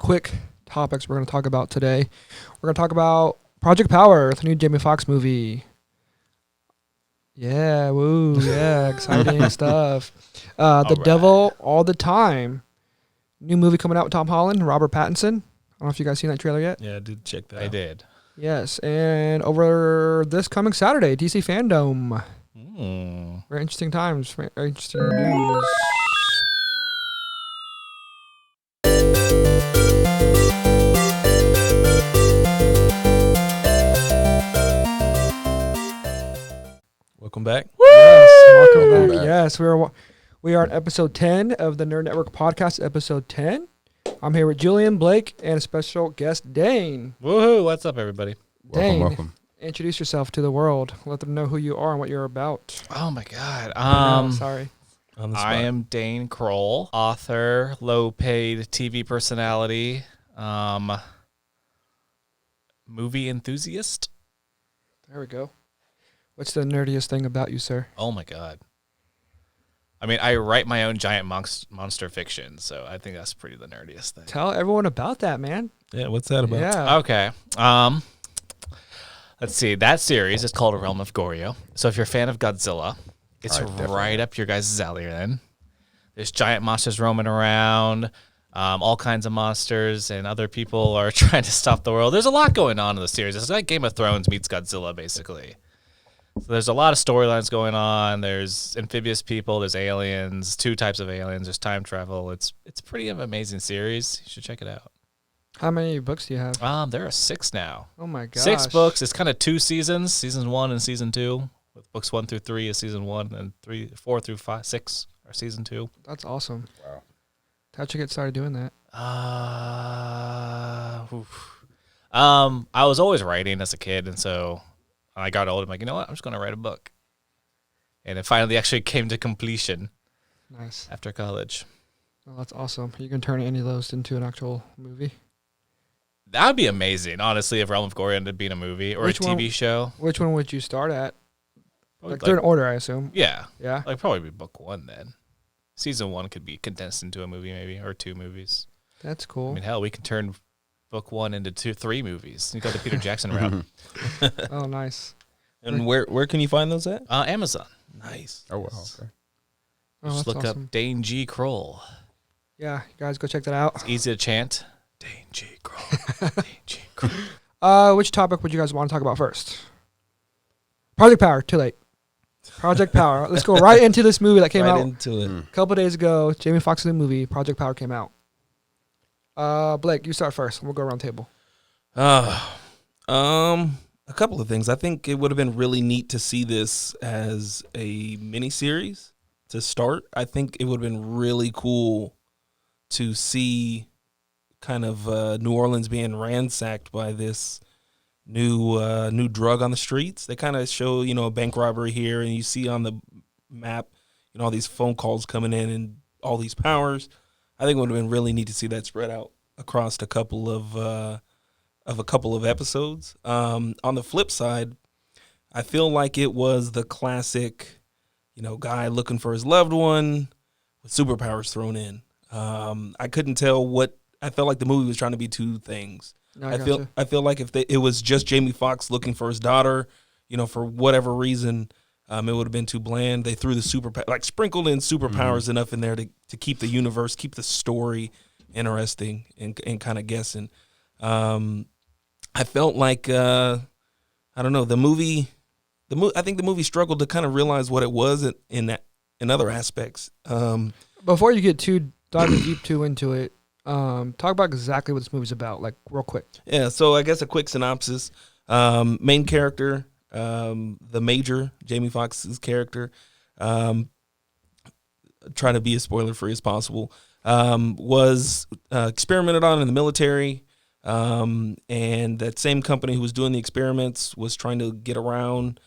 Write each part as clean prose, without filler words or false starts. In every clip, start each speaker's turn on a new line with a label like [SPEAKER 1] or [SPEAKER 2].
[SPEAKER 1] quick topics we're going to talk about today. We're going to talk about Project Power, the new Jamie Foxx movie. Yeah, woo, yeah, exciting stuff. The Devil All the Time. New movie coming out with Tom Holland, Robert Pattinson. I don't know if you guys seen that trailer yet.
[SPEAKER 2] Yeah, I did check that out.
[SPEAKER 3] I did.
[SPEAKER 1] Yes, and over this coming Saturday, DC Fandome. Very interesting times, very interesting news.
[SPEAKER 2] Welcome back.
[SPEAKER 1] Yes, welcome back. Yes, we are on episode 10 of the Nerd Network podcast, episode 10. I'm here with Julian, Blake, and a special guest, Dane.
[SPEAKER 3] Woohoo! What's up, everybody?
[SPEAKER 1] Dane,
[SPEAKER 4] Welcome.
[SPEAKER 1] introduce yourself to the world. Let them know who you are and what you're about.
[SPEAKER 3] Oh my God.
[SPEAKER 1] Sorry.
[SPEAKER 2] On the spot.
[SPEAKER 3] I am Dane Kroll, author, low-paid TV personality, movie enthusiast.
[SPEAKER 1] There we go. What's the nerdiest thing about you, sir?
[SPEAKER 3] Oh my God. I mean, I write my own giant monster fiction, so I think that's pretty the nerdiest thing.
[SPEAKER 1] Tell everyone about that, man.
[SPEAKER 2] Yeah, what's that about?
[SPEAKER 1] Yeah.
[SPEAKER 3] Okay. Let's see. That series is called A Realm of Goryo. So if you're a fan of Godzilla, it's right up your guys' alley then. There's giant monsters roaming around, all kinds of monsters, and other people are trying to stop the world. There's a lot going on in the series. It's like Game of Thrones meets Godzilla, basically. So there's a lot of storylines going on. There's amphibious people. There's aliens, two types of aliens. There's time travel. It's pretty an amazing series. You should check it out.
[SPEAKER 1] How many books do you have?
[SPEAKER 3] There are 6 now.
[SPEAKER 1] Oh my gosh.
[SPEAKER 3] 6 books. It's kind of 2 seasons, season 1 and season 2. With books 1 through 3 is season 1, and 4 through 6 are season 2.
[SPEAKER 1] That's awesome.
[SPEAKER 4] Wow.
[SPEAKER 1] How'd you get started doing that?
[SPEAKER 3] I was always writing as a kid, and so when I got old, I'm like, you know what? I'm just going to write a book. And it finally actually came to completion
[SPEAKER 1] Nice.
[SPEAKER 3] after college.
[SPEAKER 1] Well, that's awesome. You can turn any of those into an actual movie.
[SPEAKER 3] That would be amazing, honestly, if Realm of Glory ended up being a movie or
[SPEAKER 1] Which
[SPEAKER 3] a TV show.
[SPEAKER 1] Which one would you start at?
[SPEAKER 3] Probably
[SPEAKER 1] They're in order, I assume.
[SPEAKER 3] Yeah.
[SPEAKER 1] Yeah.
[SPEAKER 3] Like probably be book 1 then. Season 1 could be condensed into a movie maybe, or 2 movies.
[SPEAKER 1] That's cool.
[SPEAKER 3] I mean, hell, we can turn book 1 into 3 movies. You got the Peter Jackson route.
[SPEAKER 1] Oh, nice.
[SPEAKER 2] And where can you find those at?
[SPEAKER 3] Amazon.
[SPEAKER 2] Nice.
[SPEAKER 4] Oh, wow. Okay.
[SPEAKER 1] Oh,
[SPEAKER 3] Just
[SPEAKER 1] that's
[SPEAKER 3] look
[SPEAKER 1] awesome.
[SPEAKER 3] up Dane G. Kroll.
[SPEAKER 1] Yeah, you guys go check that out.
[SPEAKER 3] It's easy to chant. Dane G. Kroll. Dane G. Kroll.
[SPEAKER 1] Which topic would you guys want to talk about first? Project Power. Too late. Project Power. Let's go right into this movie that came out
[SPEAKER 2] into it.
[SPEAKER 1] a couple days ago. Jamie Foxx's new movie, Project Power, came out. Blake, you start first. We'll go around the table.
[SPEAKER 2] A couple of things. I think it would have been really neat to see this as a miniseries to start. I think it would have been really cool to see kind of New Orleans being ransacked by this new drug on the streets. They kind of show, a bank robbery here, and you see on the map, all these phone calls coming in and all these powers. I think it would have been really neat to see that spread out across a couple of episodes. On the flip side, I feel like it was the classic, guy looking for his loved one with superpowers thrown in. I couldn't tell what. I felt like the movie was trying to be 2 things.
[SPEAKER 1] No,
[SPEAKER 2] I feel like if it was just Jamie Foxx looking for his daughter, for whatever reason, it would have been too bland. They threw the sprinkled in superpowers enough in there to keep the universe, keep the story interesting and kind of guessing. I felt like I don't know, the movie. I think the movie struggled to kind of realize what it was in other aspects.
[SPEAKER 1] Before you get diving deep into it, talk about exactly what this movie's about, like real quick.
[SPEAKER 2] Yeah, so I guess a quick synopsis. Main character, the Major, Jamie Foxx's character, trying to be as spoiler-free as possible, was experimented on in the military, and that same company who was doing the experiments was trying to get around,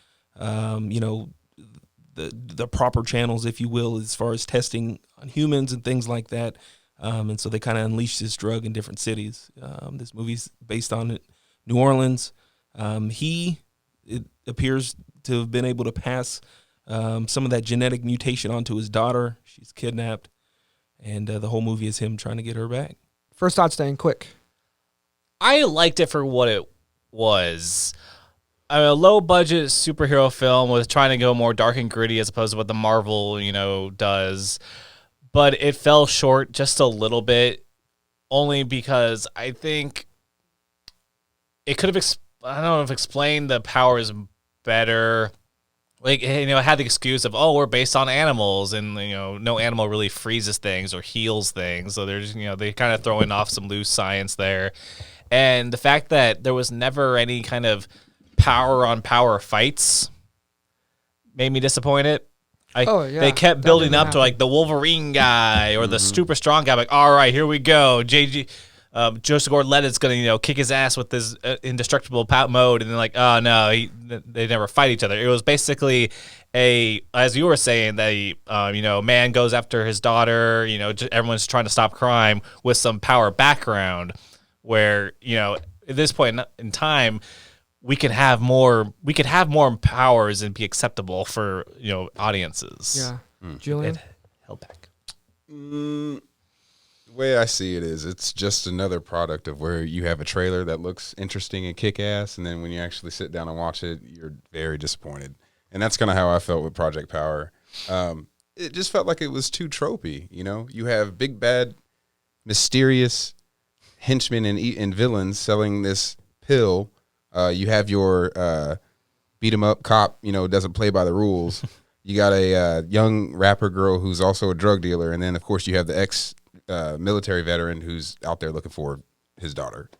[SPEAKER 2] the proper channels, if you will, as far as testing on humans and things like that. And so they kind of unleashed this drug in different cities. This movie's based on New Orleans. It appears to have been able to pass some of that genetic mutation onto his daughter. She's kidnapped, and the whole movie is him trying to get her back.
[SPEAKER 1] First thoughts, Dane, quick.
[SPEAKER 3] I liked it for what it was. A low-budget superhero film was trying to go more dark and gritty as opposed to what the Marvel, does. But it fell short just a little bit, only because I think it could have, explained the powers better. Like, it had the excuse of, we're based on animals, and, no animal really freezes things or heals things. So they're just, they kind of throwing off some loose science there. And the fact that there was never any kind of power-on-power fights made me disappointed. They kept building up to, like, the Wolverine guy or the super strong guy. Like, all right, here we go. Joseph Gordon-Levitt's going to, kick his ass with his indestructible mode. And then, like, oh, no, they never fight each other. It was basically as you were saying, man goes after his daughter. Everyone's trying to stop crime with some power background where, at this point in time, we could have more powers and be acceptable for, audiences.
[SPEAKER 1] Yeah. Julian?
[SPEAKER 3] It held back.
[SPEAKER 4] The way I see it is it's just another product of where you have a trailer that looks interesting and kick-ass, and then when you actually sit down and watch it, you're very disappointed. And that's kind of how I felt with Project Power. It just felt like it was too tropey, You have big, bad, mysterious henchmen and villains selling this pill. You have your beat-em-up cop, doesn't play by the rules. You got a young rapper girl who's also a drug dealer, and then, of course, you have the ex-military veteran who's out there looking for his daughter.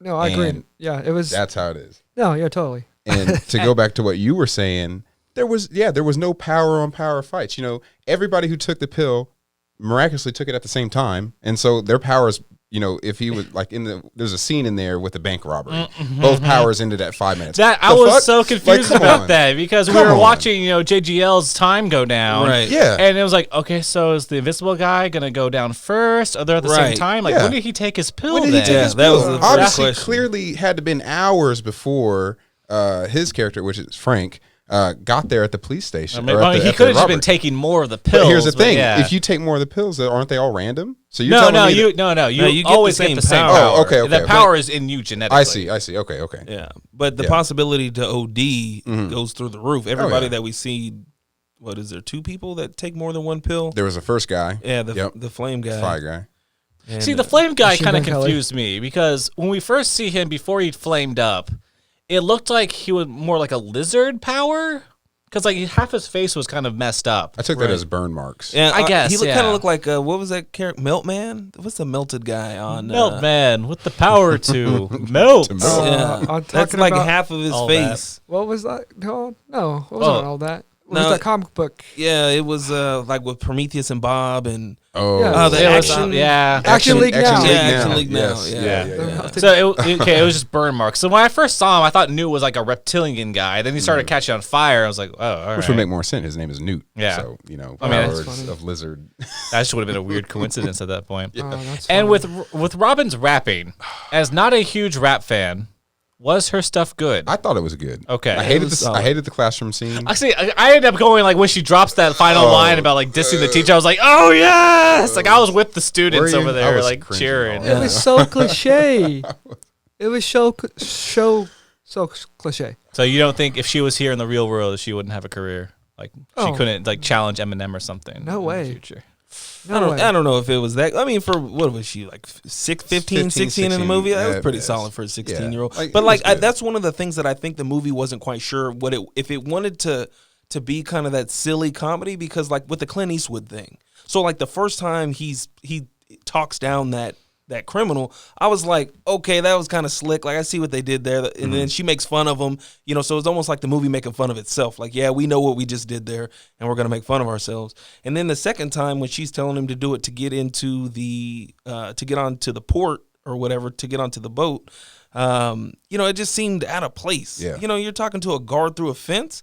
[SPEAKER 1] No, I agree. Yeah, it was.
[SPEAKER 4] That's how it is.
[SPEAKER 1] No, yeah, totally.
[SPEAKER 4] And to go back to what you were saying, there was no power-on-power fights. Everybody who took the pill miraculously took it at the same time, and so their powers. If he was like there's a scene in there with a bank robbery. Both powers ended at 5 minutes.
[SPEAKER 3] I was so confused about that because we were watching, JGL's time go down.
[SPEAKER 2] Right.
[SPEAKER 4] Yeah.
[SPEAKER 3] And it was like, okay, so is the invisible guy going to go down first? Are they at the same time? Like, when did he take his pill
[SPEAKER 4] When did
[SPEAKER 3] then?
[SPEAKER 4] he take his
[SPEAKER 2] that
[SPEAKER 4] pill?
[SPEAKER 2] was the first
[SPEAKER 4] Obviously,
[SPEAKER 2] question.
[SPEAKER 4] clearly had to have been hours before his character, which is Frank, got there at the police station.
[SPEAKER 3] He could have just been taking more of the pills.
[SPEAKER 4] But here's the thing:
[SPEAKER 3] yeah.
[SPEAKER 4] if you take more of the pills, aren't they all random? So you're
[SPEAKER 3] You
[SPEAKER 2] you get
[SPEAKER 3] always
[SPEAKER 2] the
[SPEAKER 3] get the
[SPEAKER 2] same
[SPEAKER 3] same
[SPEAKER 2] power.
[SPEAKER 3] power.
[SPEAKER 4] Oh, okay.
[SPEAKER 3] The power is in you genetically.
[SPEAKER 4] I see. Okay.
[SPEAKER 2] Yeah, but the possibility to OD goes through the roof. Everybody that we see, what is there? 2 people that take more than one pill?
[SPEAKER 4] There was the first guy.
[SPEAKER 2] Yeah, the flame guy,
[SPEAKER 4] Fire guy.
[SPEAKER 2] And,
[SPEAKER 3] See, the flame guy
[SPEAKER 1] Machine
[SPEAKER 3] kind of
[SPEAKER 1] Gun Kelly.
[SPEAKER 3] confused me because when we first see him before he flamed up, it looked like he was more like a lizard power. Because like half his face was kind of messed up.
[SPEAKER 4] I took that as burn marks.
[SPEAKER 2] Yeah,
[SPEAKER 3] I guess,
[SPEAKER 2] he
[SPEAKER 3] yeah.
[SPEAKER 2] kind of looked like what was that character? Meltman? What's the melted guy on?
[SPEAKER 3] Meltman with the power to melt.
[SPEAKER 4] To melt.
[SPEAKER 2] Yeah,
[SPEAKER 1] I'm
[SPEAKER 2] that's
[SPEAKER 1] talking
[SPEAKER 2] like
[SPEAKER 1] about-
[SPEAKER 2] half of his
[SPEAKER 3] All
[SPEAKER 2] face.
[SPEAKER 1] What was that? No, it wasn't all that. What was
[SPEAKER 2] No.
[SPEAKER 1] that comic book?
[SPEAKER 2] Yeah, it was like with Prometheus and Bob and
[SPEAKER 4] Oh,
[SPEAKER 1] Yeah.
[SPEAKER 2] the
[SPEAKER 3] It was,
[SPEAKER 2] action.
[SPEAKER 1] Action League now.
[SPEAKER 2] Action League now.
[SPEAKER 4] Yes.
[SPEAKER 2] Yeah.
[SPEAKER 3] So it was just burn marks. So when I first saw him, I thought Newt was like a reptilian guy. Then he started catching on fire. I was like, oh, all right.
[SPEAKER 4] Which would make more sense. His name is Newt.
[SPEAKER 3] Yeah.
[SPEAKER 4] So,
[SPEAKER 3] I mean,
[SPEAKER 1] that's
[SPEAKER 4] powers
[SPEAKER 1] funny.
[SPEAKER 4] of lizard.
[SPEAKER 3] That just would have been a weird coincidence at that point.
[SPEAKER 1] Oh, that's
[SPEAKER 3] And
[SPEAKER 1] funny.
[SPEAKER 3] with Robin's rapping, as not a huge rap fan, was her stuff good?
[SPEAKER 4] I thought it was good.
[SPEAKER 3] Okay.
[SPEAKER 4] I hated
[SPEAKER 2] was
[SPEAKER 4] this.
[SPEAKER 2] solid.
[SPEAKER 4] I hated the classroom scene.
[SPEAKER 3] Actually, I ended up going like when she drops that final line about like dissing the teacher. I was like, oh yes! Like I was with the students
[SPEAKER 4] Were you?
[SPEAKER 3] over
[SPEAKER 4] I
[SPEAKER 3] there
[SPEAKER 4] was
[SPEAKER 3] like
[SPEAKER 4] cringing
[SPEAKER 3] cheering.
[SPEAKER 4] all
[SPEAKER 1] It was so cliche. It was so cliche.
[SPEAKER 3] So you don't think if she was here in the real world, she wouldn't have a career? Like she
[SPEAKER 1] Oh.
[SPEAKER 3] couldn't like challenge Eminem or something?
[SPEAKER 1] No
[SPEAKER 3] in
[SPEAKER 1] way.
[SPEAKER 3] The future.
[SPEAKER 1] No way.
[SPEAKER 2] I don't know if it was that. I mean, for what was she like 15, 16 in the movie? That was pretty
[SPEAKER 4] yes.
[SPEAKER 2] solid for a 16-year-old.
[SPEAKER 4] Like,
[SPEAKER 2] But
[SPEAKER 4] it
[SPEAKER 2] like
[SPEAKER 4] was good.
[SPEAKER 2] that's one of the things that I think the movie wasn't quite sure if it wanted to be kind of that silly comedy, because like with the Clint Eastwood thing. So like the first time he talks down that criminal, I was like, okay, that was kind of slick. Like I see what they did there, and then she makes fun of him. So it's almost like the movie making fun of itself. Like, yeah, we know what we just did there, and we're gonna make fun of ourselves. And then the second time when she's telling him to do it to get into to get onto the port or whatever, to get onto the boat, it just seemed out of place.
[SPEAKER 4] Yeah.
[SPEAKER 2] You're talking to a guard through a fence.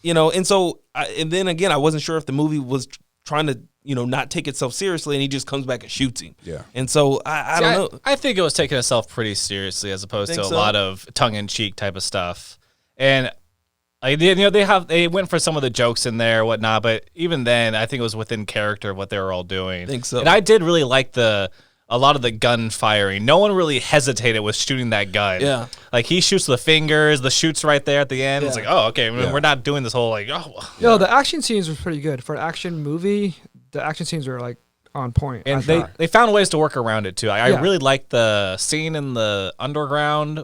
[SPEAKER 2] And so and then again, I wasn't sure if the movie was trying to not take itself seriously, and he just comes back and shoots him.
[SPEAKER 4] Yeah.
[SPEAKER 2] And so I don't know.
[SPEAKER 3] I think it was taking itself pretty seriously as opposed to
[SPEAKER 2] Think
[SPEAKER 3] a
[SPEAKER 2] so?
[SPEAKER 3] lot of tongue-in-cheek type of stuff. And they went for some of the jokes in there, and whatnot. But even then, I think it was within character of what they were all doing.
[SPEAKER 2] Think so.
[SPEAKER 3] And I did really like the a lot of the gun firing. No one really hesitated with shooting that gun.
[SPEAKER 2] Yeah.
[SPEAKER 3] Like, he shoots the fingers, the shoot's right there at the end.
[SPEAKER 2] Yeah.
[SPEAKER 3] It's like, oh, okay, we're not doing this whole, like, oh.
[SPEAKER 1] Yo, the action scenes were pretty good. For an action movie, the action scenes were, like, on point.
[SPEAKER 3] And they found ways to work around it, too. I
[SPEAKER 1] Yeah.
[SPEAKER 3] really liked the scene in the underground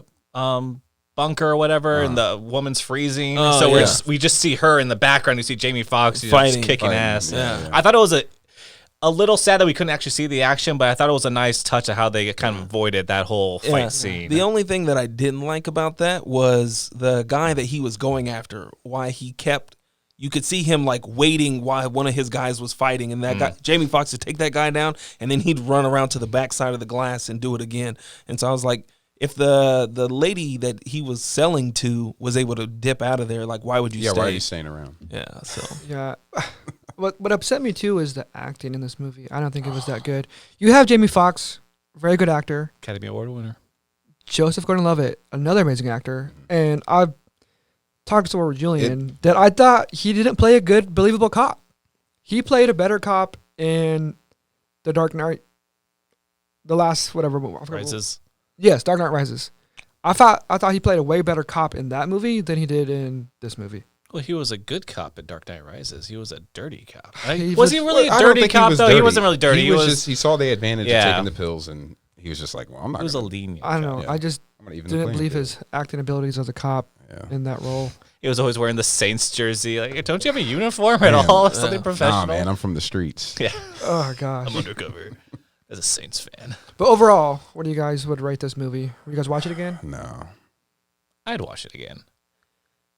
[SPEAKER 3] bunker or whatever, and the woman's freezing.
[SPEAKER 2] Oh,
[SPEAKER 3] so
[SPEAKER 2] yeah.
[SPEAKER 3] we just see her in the background. You see Jamie Foxx just
[SPEAKER 2] Fighting.
[SPEAKER 3] kicking ass.
[SPEAKER 4] Yeah.
[SPEAKER 3] I thought it was a little sad that we couldn't actually see the action, but I thought it was a nice touch of how they kind of avoided that whole fight scene.
[SPEAKER 2] The only thing that I didn't like about that was the guy that he was going after, why he kept, you could see him like waiting while one of his guys was fighting, and that guy, Jamie Foxx, would take that guy down, and then he'd run around to the backside of the glass and do it again. And so I was like, if the lady that he was selling to was able to dip out of there, like, why would you stay?
[SPEAKER 4] Yeah, why are you staying around?
[SPEAKER 2] Yeah, so.
[SPEAKER 1] Yeah. What upset me, too, is the acting in this movie. I don't think it was that good. You have Jamie Foxx, very good actor.
[SPEAKER 3] Academy Award winner.
[SPEAKER 1] Joseph Gordon-Levitt, another amazing actor. And I've talked to Julian that I thought he didn't play a good, believable cop. He played a better cop in The Dark Knight. The last, whatever.
[SPEAKER 3] Rises.
[SPEAKER 1] Yes, Dark Knight Rises. I thought he played a way better cop in that movie than he did in this movie.
[SPEAKER 3] Well, he was a good cop in Dark Knight Rises. He was a dirty cop.
[SPEAKER 1] He
[SPEAKER 3] Was he really a dirty cop, though? He wasn't really dirty.
[SPEAKER 4] He was just, he saw the advantage
[SPEAKER 3] Yeah.
[SPEAKER 4] of taking the pills, and he was just like, well, I'm not
[SPEAKER 3] He was a
[SPEAKER 4] gonna,
[SPEAKER 3] lenient
[SPEAKER 1] I don't know.
[SPEAKER 3] cop.
[SPEAKER 4] Yeah.
[SPEAKER 1] I just
[SPEAKER 4] I'm gonna even the
[SPEAKER 1] didn't
[SPEAKER 4] playing
[SPEAKER 1] believe
[SPEAKER 4] field.
[SPEAKER 1] his acting abilities as a cop
[SPEAKER 4] Yeah.
[SPEAKER 1] in that role.
[SPEAKER 3] He was always wearing the Saints jersey. Like, don't you have a uniform at
[SPEAKER 4] Man,
[SPEAKER 3] all? Something professional?
[SPEAKER 4] Nah, man, I'm from the streets.
[SPEAKER 3] Yeah,
[SPEAKER 1] Oh, gosh.
[SPEAKER 3] I'm undercover as a Saints fan.
[SPEAKER 1] But overall, what do you guys would rate this movie? Would you guys watch it again?
[SPEAKER 4] No.
[SPEAKER 3] I'd watch it again.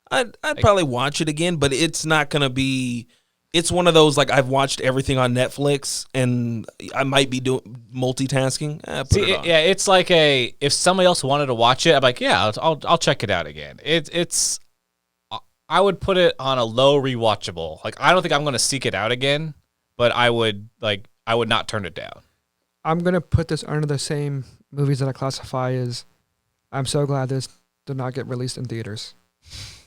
[SPEAKER 2] I'd probably watch it again, but it's not going to be, it's one of those, like, I've watched everything on Netflix, and I might be doing multitasking. Put it on.
[SPEAKER 3] Yeah, it's like if somebody else wanted to watch it, I'm like, yeah, I'll check it out again. It's I would put it on a low rewatchable. Like, I don't think I'm going to seek it out again, but I would not turn it down.
[SPEAKER 1] I'm going to put this under the same movies that I classify as, I'm so glad this did not get released in theaters.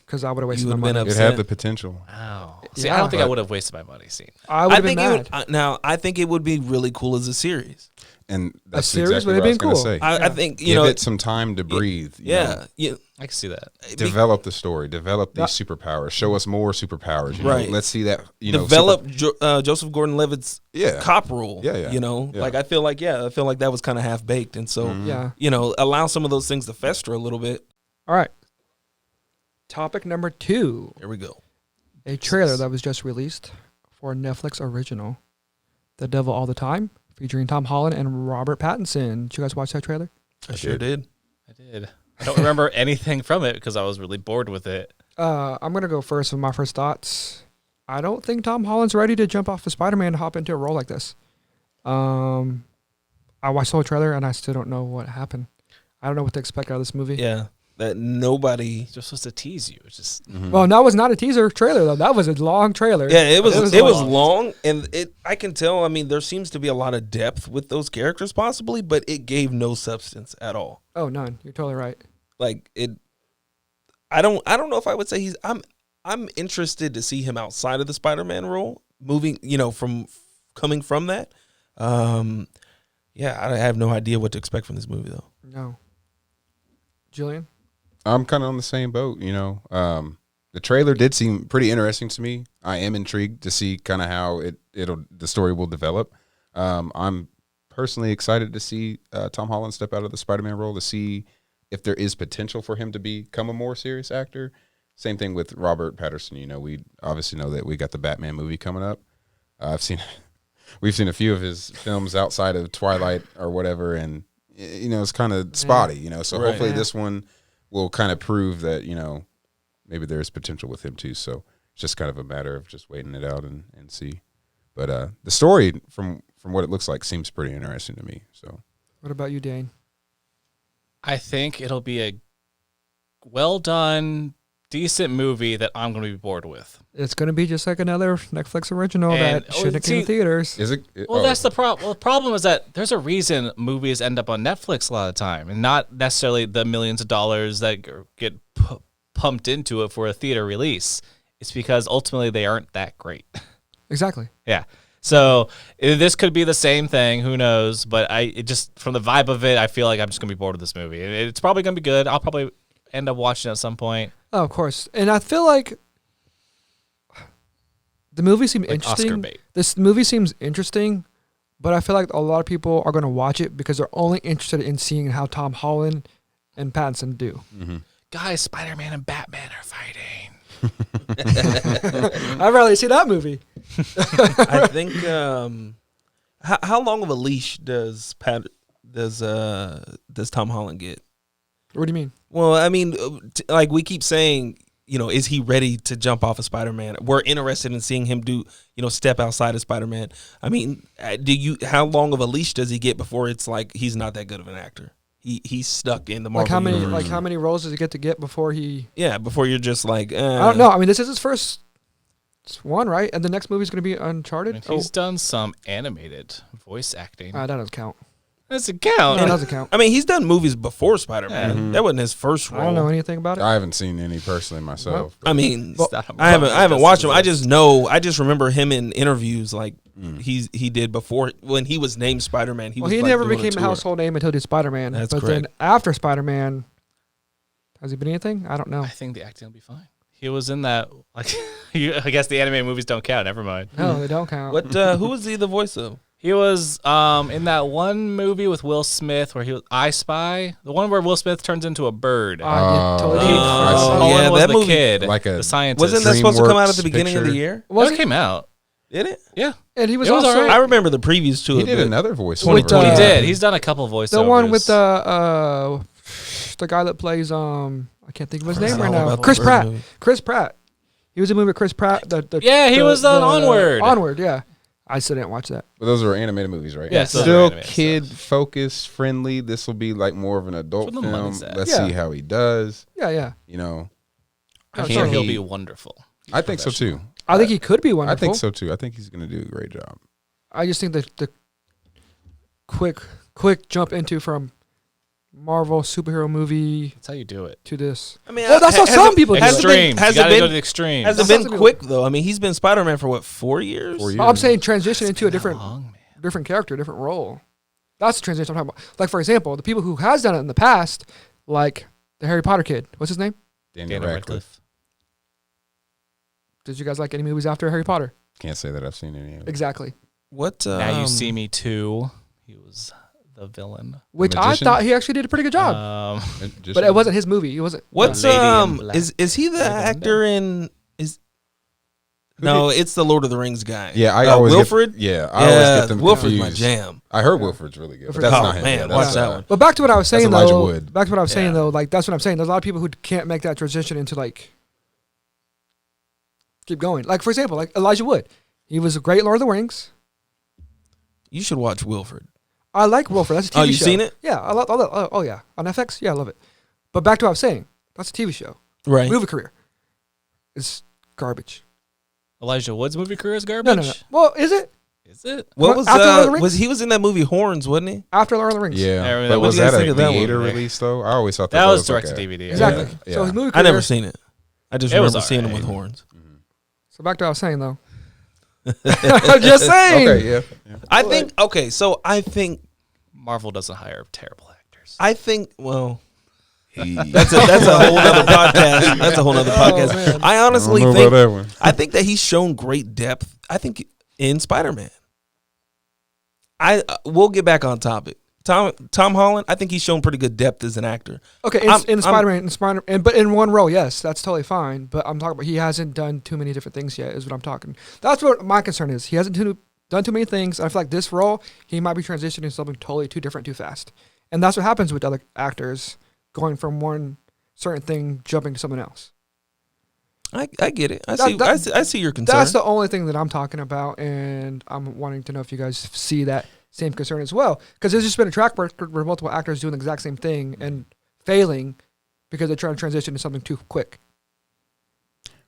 [SPEAKER 1] Because I would have wasted
[SPEAKER 2] You
[SPEAKER 1] my
[SPEAKER 2] would've
[SPEAKER 1] money.
[SPEAKER 2] been
[SPEAKER 4] It
[SPEAKER 2] upset.
[SPEAKER 4] had the potential.
[SPEAKER 3] Wow. See,
[SPEAKER 1] Yeah.
[SPEAKER 3] I don't think I
[SPEAKER 4] But-
[SPEAKER 3] would have wasted my money seeing it.
[SPEAKER 1] I would have been mad.
[SPEAKER 2] I think it would be really cool as a series.
[SPEAKER 4] And that's
[SPEAKER 1] series
[SPEAKER 4] exactly
[SPEAKER 1] would have
[SPEAKER 4] what I was
[SPEAKER 1] been
[SPEAKER 4] gonna
[SPEAKER 1] cool.
[SPEAKER 4] say.
[SPEAKER 2] I think,
[SPEAKER 4] Give it some time to breathe. you know.
[SPEAKER 2] yeah.
[SPEAKER 3] I can see that.
[SPEAKER 4] Develop the story. Develop these superpowers. Show us more superpowers. You know?
[SPEAKER 2] Right.
[SPEAKER 4] Let's see that.
[SPEAKER 2] Develop Joseph Gordon-Levitt's
[SPEAKER 4] Yeah.
[SPEAKER 2] cop role.
[SPEAKER 4] Yeah.
[SPEAKER 2] You know,
[SPEAKER 4] Yeah.
[SPEAKER 2] like I feel like that was kind of half baked, and so
[SPEAKER 1] Yeah.
[SPEAKER 2] allow some of those things to fester a little bit.
[SPEAKER 1] All right. Topic number 2.
[SPEAKER 2] Here we go.
[SPEAKER 1] A trailer that was just released for a Netflix original, The Devil All the Time, featuring Tom Holland and Robert Pattinson. Did you guys watch that trailer?
[SPEAKER 2] I sure did.
[SPEAKER 3] I did. I don't remember anything from it because I was really bored with it.
[SPEAKER 1] I'm going to go first with my first thoughts. I don't think Tom Holland's ready to jump off of Spider-Man and hop into a role like this. I watched the whole trailer and I still don't know what happened. I don't know what to expect out of this movie.
[SPEAKER 2] Yeah, that nobody.
[SPEAKER 3] It's just supposed to tease you. It's just
[SPEAKER 1] Well, that was not a teaser trailer though. That was a long trailer.
[SPEAKER 2] Yeah, it was
[SPEAKER 1] long.
[SPEAKER 2] long, and I can tell. I mean, there seems to be a lot of depth with those characters, possibly, but it gave no substance at all.
[SPEAKER 1] Oh, none. You're totally right.
[SPEAKER 2] Like it. I don't know if I would say I'm interested to see him outside of the Spider-Man role, moving, coming from that. Yeah, I have no idea what to expect from this movie though.
[SPEAKER 1] No. Julian?
[SPEAKER 4] I'm kind of on the same boat. The trailer did seem pretty interesting to me. I am intrigued to see kind of how the story will develop. I'm personally excited to see Tom Holland step out of the Spider-Man role to see if there is potential for him to become a more serious actor. Same thing with Robert Pattinson. We obviously know that we got the Batman movie coming up. We've seen a few of his films outside of Twilight or whatever, and it's kind of spotty. So
[SPEAKER 2] Right.
[SPEAKER 4] hopefully
[SPEAKER 1] Yeah.
[SPEAKER 4] this one will kind of prove that maybe there's potential with him too. So it's just kind of a matter of just waiting it out and see. But the story from what it looks like seems pretty interesting to me. So
[SPEAKER 1] What about you, Dane?
[SPEAKER 3] I think it'll be a well done, decent movie that I'm going to be bored with.
[SPEAKER 1] It's going to be just like another Netflix original
[SPEAKER 3] And-
[SPEAKER 1] that shouldn't come in theaters.
[SPEAKER 4] is it?
[SPEAKER 3] Well, that's the problem. Well, the problem is that there's a reason movies end up on Netflix a lot of the time, and not necessarily the millions of dollars that get pumped into it for a theater release. It's because ultimately they aren't that great.
[SPEAKER 1] Exactly.
[SPEAKER 3] Yeah. So this could be the same thing. Who knows? But it just from the vibe of it, I feel like I'm just gonna be bored with this movie. It's probably gonna be good. I'll probably end up watching it at some point.
[SPEAKER 1] Oh, of course. And I feel like the movie seems
[SPEAKER 3] Like
[SPEAKER 1] interesting.
[SPEAKER 3] Oscar bait.
[SPEAKER 1] This movie seems interesting, but I feel like a lot of people are going to watch it because they're only interested in seeing how Tom Holland and Pattinson do.
[SPEAKER 4] Mm-hmm.
[SPEAKER 3] Guys, Spider-Man and Batman are fighting.
[SPEAKER 1] I'd rather see that movie.
[SPEAKER 2] I think. How long of a leash does Tom Holland get?
[SPEAKER 1] What do you mean?
[SPEAKER 2] Well, I mean, like we keep saying, is he ready to jump off of Spider-Man? We're interested in seeing him do, step outside of Spider-Man. I mean, how long of a leash does he get before it's like he's not that good of an actor? He's stuck in the Marvel universe.
[SPEAKER 1] Like how many roles does he get before he?
[SPEAKER 2] Yeah, before you're just like,
[SPEAKER 1] I don't know. I mean, this is his first one, right? And the next movie is going to be Uncharted.
[SPEAKER 3] And he's done some animated voice acting.
[SPEAKER 1] That doesn't count.
[SPEAKER 3] Doesn't count.
[SPEAKER 1] That doesn't count.
[SPEAKER 2] I mean, he's done movies before Spider-Man.
[SPEAKER 4] Mm-hmm.
[SPEAKER 2] That wasn't his first role.
[SPEAKER 1] I don't know anything about it.
[SPEAKER 4] I haven't seen any personally myself.
[SPEAKER 2] I mean,
[SPEAKER 3] It's not a
[SPEAKER 2] I haven't
[SPEAKER 3] movie.
[SPEAKER 2] watched him. I just remember him in interviews like he did before when he was named Spider-Man. He
[SPEAKER 1] never
[SPEAKER 2] doing
[SPEAKER 1] became a household name until he did Spider-Man.
[SPEAKER 2] That's
[SPEAKER 1] but
[SPEAKER 2] correct.
[SPEAKER 1] then after Spider-Man, has he been anything? I don't know.
[SPEAKER 3] I think the acting will be fine. He was in that. Like, I guess the animated movies don't count. Never mind.
[SPEAKER 1] No, they don't count.
[SPEAKER 2] What? Who was he the voice of?
[SPEAKER 3] He was in that one movie with Will Smith where he was I Spy, the one where Will Smith turns into a bird.
[SPEAKER 1] Totally.
[SPEAKER 2] Yeah,
[SPEAKER 3] was
[SPEAKER 2] that
[SPEAKER 3] the
[SPEAKER 2] movie-
[SPEAKER 3] kid,
[SPEAKER 4] like
[SPEAKER 3] the
[SPEAKER 4] a-
[SPEAKER 3] scientist.
[SPEAKER 2] Wasn't that supposed to come out at the
[SPEAKER 4] DreamWorks
[SPEAKER 2] beginning of the
[SPEAKER 4] picture.
[SPEAKER 2] year?
[SPEAKER 1] Was
[SPEAKER 3] it
[SPEAKER 1] it?
[SPEAKER 3] came out?
[SPEAKER 2] Did it?
[SPEAKER 3] Yeah,
[SPEAKER 1] And he was
[SPEAKER 3] It was
[SPEAKER 1] also
[SPEAKER 3] alright.
[SPEAKER 2] I remember the previews to
[SPEAKER 4] He
[SPEAKER 2] it.
[SPEAKER 4] did
[SPEAKER 2] but-
[SPEAKER 4] another voice.
[SPEAKER 1] With,
[SPEAKER 4] over
[SPEAKER 3] he
[SPEAKER 1] Uh,
[SPEAKER 3] did. He's done a couple voiceovers.
[SPEAKER 1] the one with the guy that plays I can't think of his name right now.
[SPEAKER 2] about
[SPEAKER 1] Chris
[SPEAKER 2] the
[SPEAKER 1] Pratt.
[SPEAKER 2] movie.
[SPEAKER 1] Chris Pratt. He was in a movie with Chris Pratt.
[SPEAKER 3] He was on Onward.
[SPEAKER 1] Onward, yeah. I still didn't watch that.
[SPEAKER 4] But those are animated movies, right?
[SPEAKER 3] Yes, those are
[SPEAKER 4] Still
[SPEAKER 3] animated
[SPEAKER 4] kid focused, friendly. This will be like more of an adult
[SPEAKER 3] For the
[SPEAKER 4] film.
[SPEAKER 3] money's at.
[SPEAKER 4] Let's
[SPEAKER 1] Yeah.
[SPEAKER 4] see how he does.
[SPEAKER 1] Yeah.
[SPEAKER 3] I'm
[SPEAKER 1] Can
[SPEAKER 3] sure he'll
[SPEAKER 4] he-
[SPEAKER 3] be wonderful.
[SPEAKER 4] I think so too.
[SPEAKER 1] I think he could be
[SPEAKER 4] I
[SPEAKER 1] wonderful.
[SPEAKER 4] think so too. I think he's going to do a great job.
[SPEAKER 1] I just think that the quick jump into from Marvel superhero movie
[SPEAKER 3] That's how you do it.
[SPEAKER 1] to this.
[SPEAKER 2] I mean,
[SPEAKER 1] Well, that's what
[SPEAKER 2] has
[SPEAKER 1] some
[SPEAKER 2] it-
[SPEAKER 1] people do.
[SPEAKER 2] has it been-
[SPEAKER 3] Extremes.
[SPEAKER 2] Has
[SPEAKER 3] You
[SPEAKER 2] it
[SPEAKER 3] gotta go to
[SPEAKER 2] been?
[SPEAKER 3] the extremes.
[SPEAKER 2] Has it
[SPEAKER 1] That's
[SPEAKER 2] been
[SPEAKER 1] something
[SPEAKER 2] quick though? I mean, he's been Spider-Man for what 4 years?
[SPEAKER 4] 4 years.
[SPEAKER 1] I'm saying transition into a different
[SPEAKER 3] Long, man.
[SPEAKER 1] different character, different role. That's the transition I'm talking about. Like, for example, the people who has done it in the past, like the Harry Potter kid. What's his name?
[SPEAKER 4] Daniel
[SPEAKER 3] Daniel
[SPEAKER 4] Radcliffe.
[SPEAKER 3] Radcliffe.
[SPEAKER 1] Did you guys like any movies after Harry Potter?
[SPEAKER 4] Can't say that I've seen any of it.
[SPEAKER 1] Exactly.
[SPEAKER 2] What?
[SPEAKER 3] Now You See Me Too. He was the villain.
[SPEAKER 1] Which I
[SPEAKER 4] Magician?
[SPEAKER 1] thought he actually did a pretty good job.
[SPEAKER 4] Just-
[SPEAKER 1] But it wasn't his movie. It wasn't.
[SPEAKER 2] What's
[SPEAKER 3] Lady in Black.
[SPEAKER 2] is he the
[SPEAKER 3] Lady in
[SPEAKER 2] actor in is? No, it's the Lord of the Rings guy.
[SPEAKER 4] Yeah, I always
[SPEAKER 2] Wilfred.
[SPEAKER 4] I always get them
[SPEAKER 2] Wilfred's my
[SPEAKER 4] confused.
[SPEAKER 2] jam.
[SPEAKER 4] I heard Wilfred's really good. But
[SPEAKER 1] Wilfred's
[SPEAKER 4] that's
[SPEAKER 2] oh
[SPEAKER 4] not him.
[SPEAKER 2] man,
[SPEAKER 4] Yeah,
[SPEAKER 2] watch
[SPEAKER 4] that's,
[SPEAKER 2] that one.
[SPEAKER 1] But back to what I was saying
[SPEAKER 4] Elijah
[SPEAKER 1] though.
[SPEAKER 4] Wood.
[SPEAKER 1] Back to what I was saying
[SPEAKER 3] Yeah.
[SPEAKER 1] though. Like that's what I'm saying. There's a lot of people who can't make that transition into like keep going. Like for example, like Elijah Wood. He was a great Lord of the Rings.
[SPEAKER 2] You should watch Wilfred.
[SPEAKER 1] I like Wilfred. That's a TV show.
[SPEAKER 2] Oh, you've seen it?
[SPEAKER 1] Yeah, I love. Oh yeah, on FX. Yeah, I love it. But back to what I was saying. That's a TV show.
[SPEAKER 2] Right.
[SPEAKER 1] Movie career. It's garbage.
[SPEAKER 3] Elijah Wood's movie career is
[SPEAKER 1] No,
[SPEAKER 3] garbage.
[SPEAKER 1] no. Well, is it
[SPEAKER 3] Is it?
[SPEAKER 2] What was
[SPEAKER 1] After Lord of the Rings?
[SPEAKER 2] was he was in that movie Horns, wasn't he?
[SPEAKER 1] after Lord of the Rings?
[SPEAKER 4] Yeah,
[SPEAKER 3] Yeah,
[SPEAKER 4] but
[SPEAKER 3] what
[SPEAKER 4] was
[SPEAKER 2] do you
[SPEAKER 4] that
[SPEAKER 2] guys
[SPEAKER 4] a
[SPEAKER 2] think of that one?
[SPEAKER 4] theater release though? I always thought
[SPEAKER 3] That was
[SPEAKER 4] like
[SPEAKER 3] direct to
[SPEAKER 4] a-
[SPEAKER 3] DVD.
[SPEAKER 1] Exactly.
[SPEAKER 4] Yeah,
[SPEAKER 1] So his
[SPEAKER 4] yeah.
[SPEAKER 1] movie
[SPEAKER 2] I
[SPEAKER 1] career.
[SPEAKER 2] never seen it. I just
[SPEAKER 3] It was
[SPEAKER 2] remember seeing him
[SPEAKER 3] alright.
[SPEAKER 2] with horns.
[SPEAKER 1] So back to what I was saying though. I'm just saying.
[SPEAKER 4] Okay, yeah.
[SPEAKER 2] I think okay, so I think
[SPEAKER 3] Marvel doesn't hire terrible actors.
[SPEAKER 2] well that's a whole other podcast. That's a whole other podcast.
[SPEAKER 1] man.
[SPEAKER 2] I honestly
[SPEAKER 4] I don't know
[SPEAKER 2] think
[SPEAKER 4] about that one.
[SPEAKER 2] I think that he's shown great depth. I think in Spider-Man. We'll get back on topic. Tom Holland, I think he's shown pretty good depth as an actor.
[SPEAKER 1] Okay, in Spider-Man, but in one role, yes, that's totally fine. But I'm talking about he hasn't done too many different things yet. Is what I'm talking. That's what my concern is. He hasn't done too many things. I feel like this role, he might be transitioning to something totally too different too fast, and that's what happens with other actors going from one certain thing jumping to something else.
[SPEAKER 2] I get it. I see your concern.
[SPEAKER 1] That's the only thing that I'm talking about, and I'm wanting to know if you guys see that same concern as well. Because there's just been a track record where multiple actors doing the exact same thing and failing because they're trying to transition to something too quick.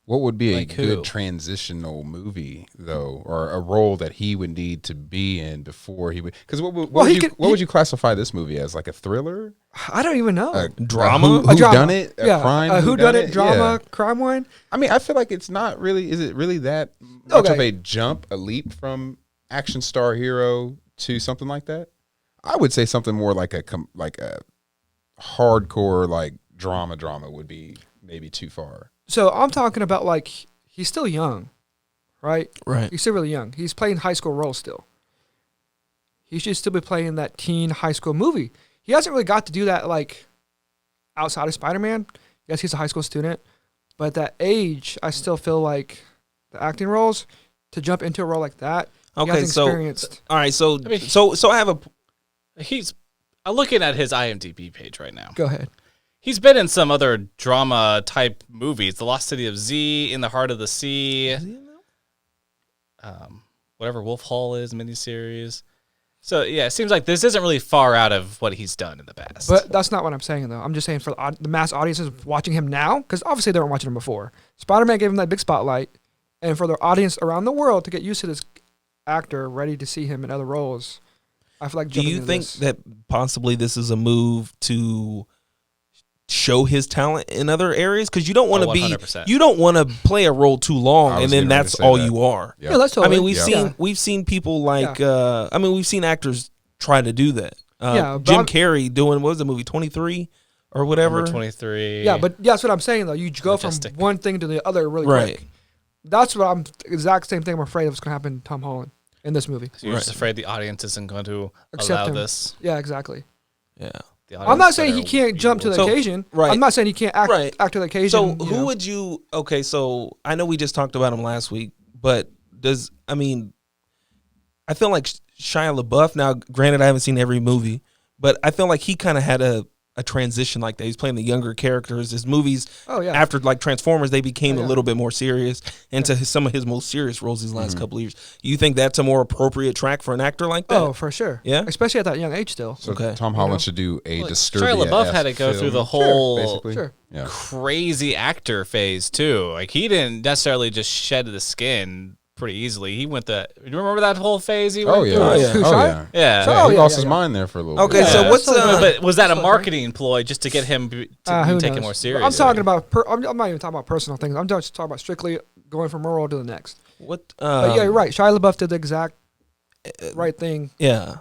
[SPEAKER 4] What would be
[SPEAKER 3] Like
[SPEAKER 4] a
[SPEAKER 3] who?
[SPEAKER 4] good transitional movie though, or a role that he would need to be in before he would? Because what would you classify this movie as? Like a thriller,
[SPEAKER 1] I don't even know.
[SPEAKER 4] a
[SPEAKER 2] Drama?
[SPEAKER 4] who
[SPEAKER 1] A drama.
[SPEAKER 4] done it, a crime,
[SPEAKER 1] who done it,
[SPEAKER 4] whodunit?
[SPEAKER 1] drama,
[SPEAKER 4] Yeah.
[SPEAKER 1] crime one.
[SPEAKER 4] I mean, I feel like it's not really. Is it really that much
[SPEAKER 1] Okay.
[SPEAKER 4] of a jump, a leap from action star hero to something like that? I would say something more like a hardcore like drama would be maybe too far.
[SPEAKER 1] So I'm talking about like he's still young, right?
[SPEAKER 2] Right.
[SPEAKER 1] He's still really young. He's playing high school roles still. He should still be playing that teen high school movie. He hasn't really got to do that like outside of Spider-Man. Yes, he's a high school student, but at that age, I still feel like the acting roles to jump into a role like that.
[SPEAKER 2] Okay, so all right, so
[SPEAKER 3] I mean,
[SPEAKER 2] so I have a.
[SPEAKER 3] I'm looking at his IMDb page right now.
[SPEAKER 1] Go ahead.
[SPEAKER 3] He's been in some other drama type movies, The Lost City of Z, In the Heart of the Sea, whatever Wolf Hall is miniseries. So yeah, it seems like this isn't really far out of what he's done in the past.
[SPEAKER 1] But that's not what I'm saying, though. I'm just saying for the mass audiences watching him now, because obviously they weren't watching him before. Spider-Man gave him that big spotlight, and for the audience around the world to get used to this actor, ready to see him in other roles, I feel like
[SPEAKER 2] Do
[SPEAKER 1] jumping
[SPEAKER 2] you
[SPEAKER 1] into
[SPEAKER 2] think
[SPEAKER 1] this.
[SPEAKER 2] that possibly this is a move to show his talent in other areas? Because you don't want to
[SPEAKER 3] 100%.
[SPEAKER 2] you don't want to play a role too long,
[SPEAKER 4] I
[SPEAKER 2] and
[SPEAKER 4] was
[SPEAKER 2] then
[SPEAKER 4] getting ready
[SPEAKER 2] that's
[SPEAKER 4] to say
[SPEAKER 2] all
[SPEAKER 4] that.
[SPEAKER 2] you are.
[SPEAKER 4] Yeah.
[SPEAKER 1] Yeah, that's totally.
[SPEAKER 2] I mean,
[SPEAKER 1] Yeah.
[SPEAKER 2] we've seen people like we've seen actors try to do that.
[SPEAKER 1] Yeah, but
[SPEAKER 2] Jim
[SPEAKER 1] I'm-
[SPEAKER 2] Carrey doing, what was the movie, 23 or whatever?
[SPEAKER 3] Number 23.
[SPEAKER 1] Yeah, but that's what I'm saying, though. You go
[SPEAKER 3] Majestic.
[SPEAKER 1] from one thing to the other really
[SPEAKER 2] Right.
[SPEAKER 1] quick. That's what exact same thing I'm afraid of is going to happen to Tom Holland in this movie.
[SPEAKER 3] So you're just afraid the audience isn't going to
[SPEAKER 1] Accept
[SPEAKER 3] allow
[SPEAKER 1] him.
[SPEAKER 3] this.
[SPEAKER 1] Yeah, exactly.
[SPEAKER 2] Yeah.
[SPEAKER 3] The
[SPEAKER 1] I'm not
[SPEAKER 3] audience
[SPEAKER 1] saying he
[SPEAKER 3] better
[SPEAKER 1] can't
[SPEAKER 3] be
[SPEAKER 1] jump to the
[SPEAKER 3] willing-
[SPEAKER 1] occasion.
[SPEAKER 2] right.
[SPEAKER 1] I'm not saying he can't act
[SPEAKER 2] Right.
[SPEAKER 1] to the occasion.
[SPEAKER 2] So
[SPEAKER 1] you
[SPEAKER 2] who
[SPEAKER 1] know.
[SPEAKER 2] would you? Okay, so I know we just talked about him last week, but I feel like Shia LaBeouf. Now, granted, I haven't seen every movie, but I feel like he kind of had a transition like that. He's playing the younger characters. His movies,
[SPEAKER 1] Oh yeah.
[SPEAKER 2] after like Transformers, they became
[SPEAKER 1] Yeah.
[SPEAKER 2] a little bit more serious into some of his most serious roles these last couple of years. You think that's a more appropriate track for an actor like that?
[SPEAKER 1] Oh, for sure.
[SPEAKER 2] Yeah?
[SPEAKER 1] Especially at that young age still.
[SPEAKER 4] So
[SPEAKER 2] Okay.
[SPEAKER 4] Tom Holland should do a
[SPEAKER 3] Well,
[SPEAKER 4] Disturbia.
[SPEAKER 3] Shia LaBeouf had to go through the whole
[SPEAKER 4] basically.
[SPEAKER 1] Sure.
[SPEAKER 4] Yeah.
[SPEAKER 3] crazy actor phase too. Like he didn't necessarily just shed the skin pretty easily. He went you remember that whole phase he went
[SPEAKER 4] Oh yeah.
[SPEAKER 3] through?
[SPEAKER 2] Oh, yeah.
[SPEAKER 1] Who,
[SPEAKER 4] Oh
[SPEAKER 1] Shia?
[SPEAKER 4] yeah.
[SPEAKER 3] Yeah.
[SPEAKER 1] So-
[SPEAKER 4] Yeah,
[SPEAKER 1] Oh,
[SPEAKER 4] he
[SPEAKER 1] yeah,
[SPEAKER 4] lost
[SPEAKER 1] yeah,
[SPEAKER 4] his
[SPEAKER 1] yeah.
[SPEAKER 4] mind there for a little
[SPEAKER 2] Okay,
[SPEAKER 4] bit.
[SPEAKER 2] so
[SPEAKER 3] Yeah.
[SPEAKER 2] what's
[SPEAKER 3] but was that a
[SPEAKER 1] Still
[SPEAKER 3] marketing ploy just to get him to
[SPEAKER 1] Who
[SPEAKER 3] take it
[SPEAKER 1] knows?
[SPEAKER 3] more seriously?
[SPEAKER 1] I'm talking about. I'm not even talking about personal things. I'm just talking about strictly going from one role to the next.
[SPEAKER 2] what?
[SPEAKER 1] But yeah, you're right. Shia LaBeouf did the exact right thing,
[SPEAKER 2] Yeah.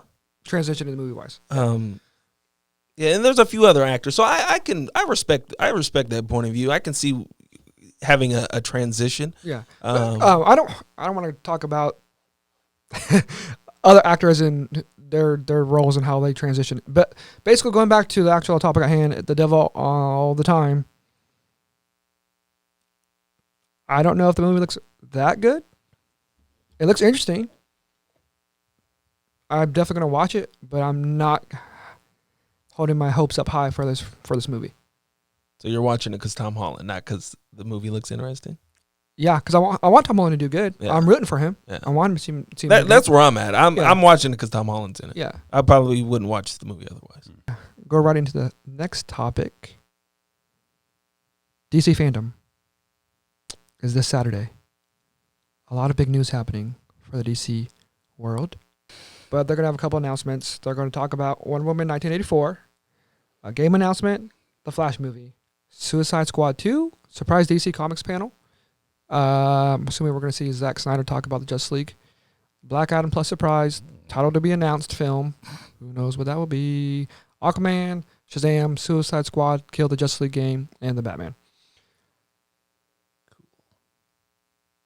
[SPEAKER 1] transitioning movie wise.
[SPEAKER 2] Yeah, and there's a few other actors, so I respect that point of view. I can see having a transition.
[SPEAKER 1] Yeah.
[SPEAKER 2] Um,
[SPEAKER 1] I don't want to talk about other actors and their roles and how they transition. But basically, going back to the actual topic at hand, the devil all the time. I don't know if the movie looks that good. It looks interesting. I'm definitely gonna watch it, but I'm not holding my hopes up high for this movie.
[SPEAKER 2] So you're watching it because Tom Holland, not because the movie looks interesting.
[SPEAKER 1] Yeah, because I want Tom Holland to do good.
[SPEAKER 2] Yeah.
[SPEAKER 1] I'm rooting for him.
[SPEAKER 2] Yeah.
[SPEAKER 1] I want him to seem
[SPEAKER 2] That's where I'm at. I'm
[SPEAKER 1] Yeah.
[SPEAKER 2] I'm watching it because Tom Holland's in it.
[SPEAKER 1] yeah.
[SPEAKER 2] I probably wouldn't watch the movie otherwise.
[SPEAKER 1] Go right into the next topic. DC Fandom is this Saturday. A lot of big news happening for the DC world. But they're going to have a couple announcements. They're going to talk about Wonder Woman 1984, a game announcement, the Flash movie, Suicide Squad 2, surprise DC Comics panel. I'm assuming we're going to see Zack Snyder talk about the Justice League. Black Adam plus surprise, title to be announced film. Who knows what that will be. Aquaman, Shazam, Suicide Squad, Kill the Justice League game, and the Batman.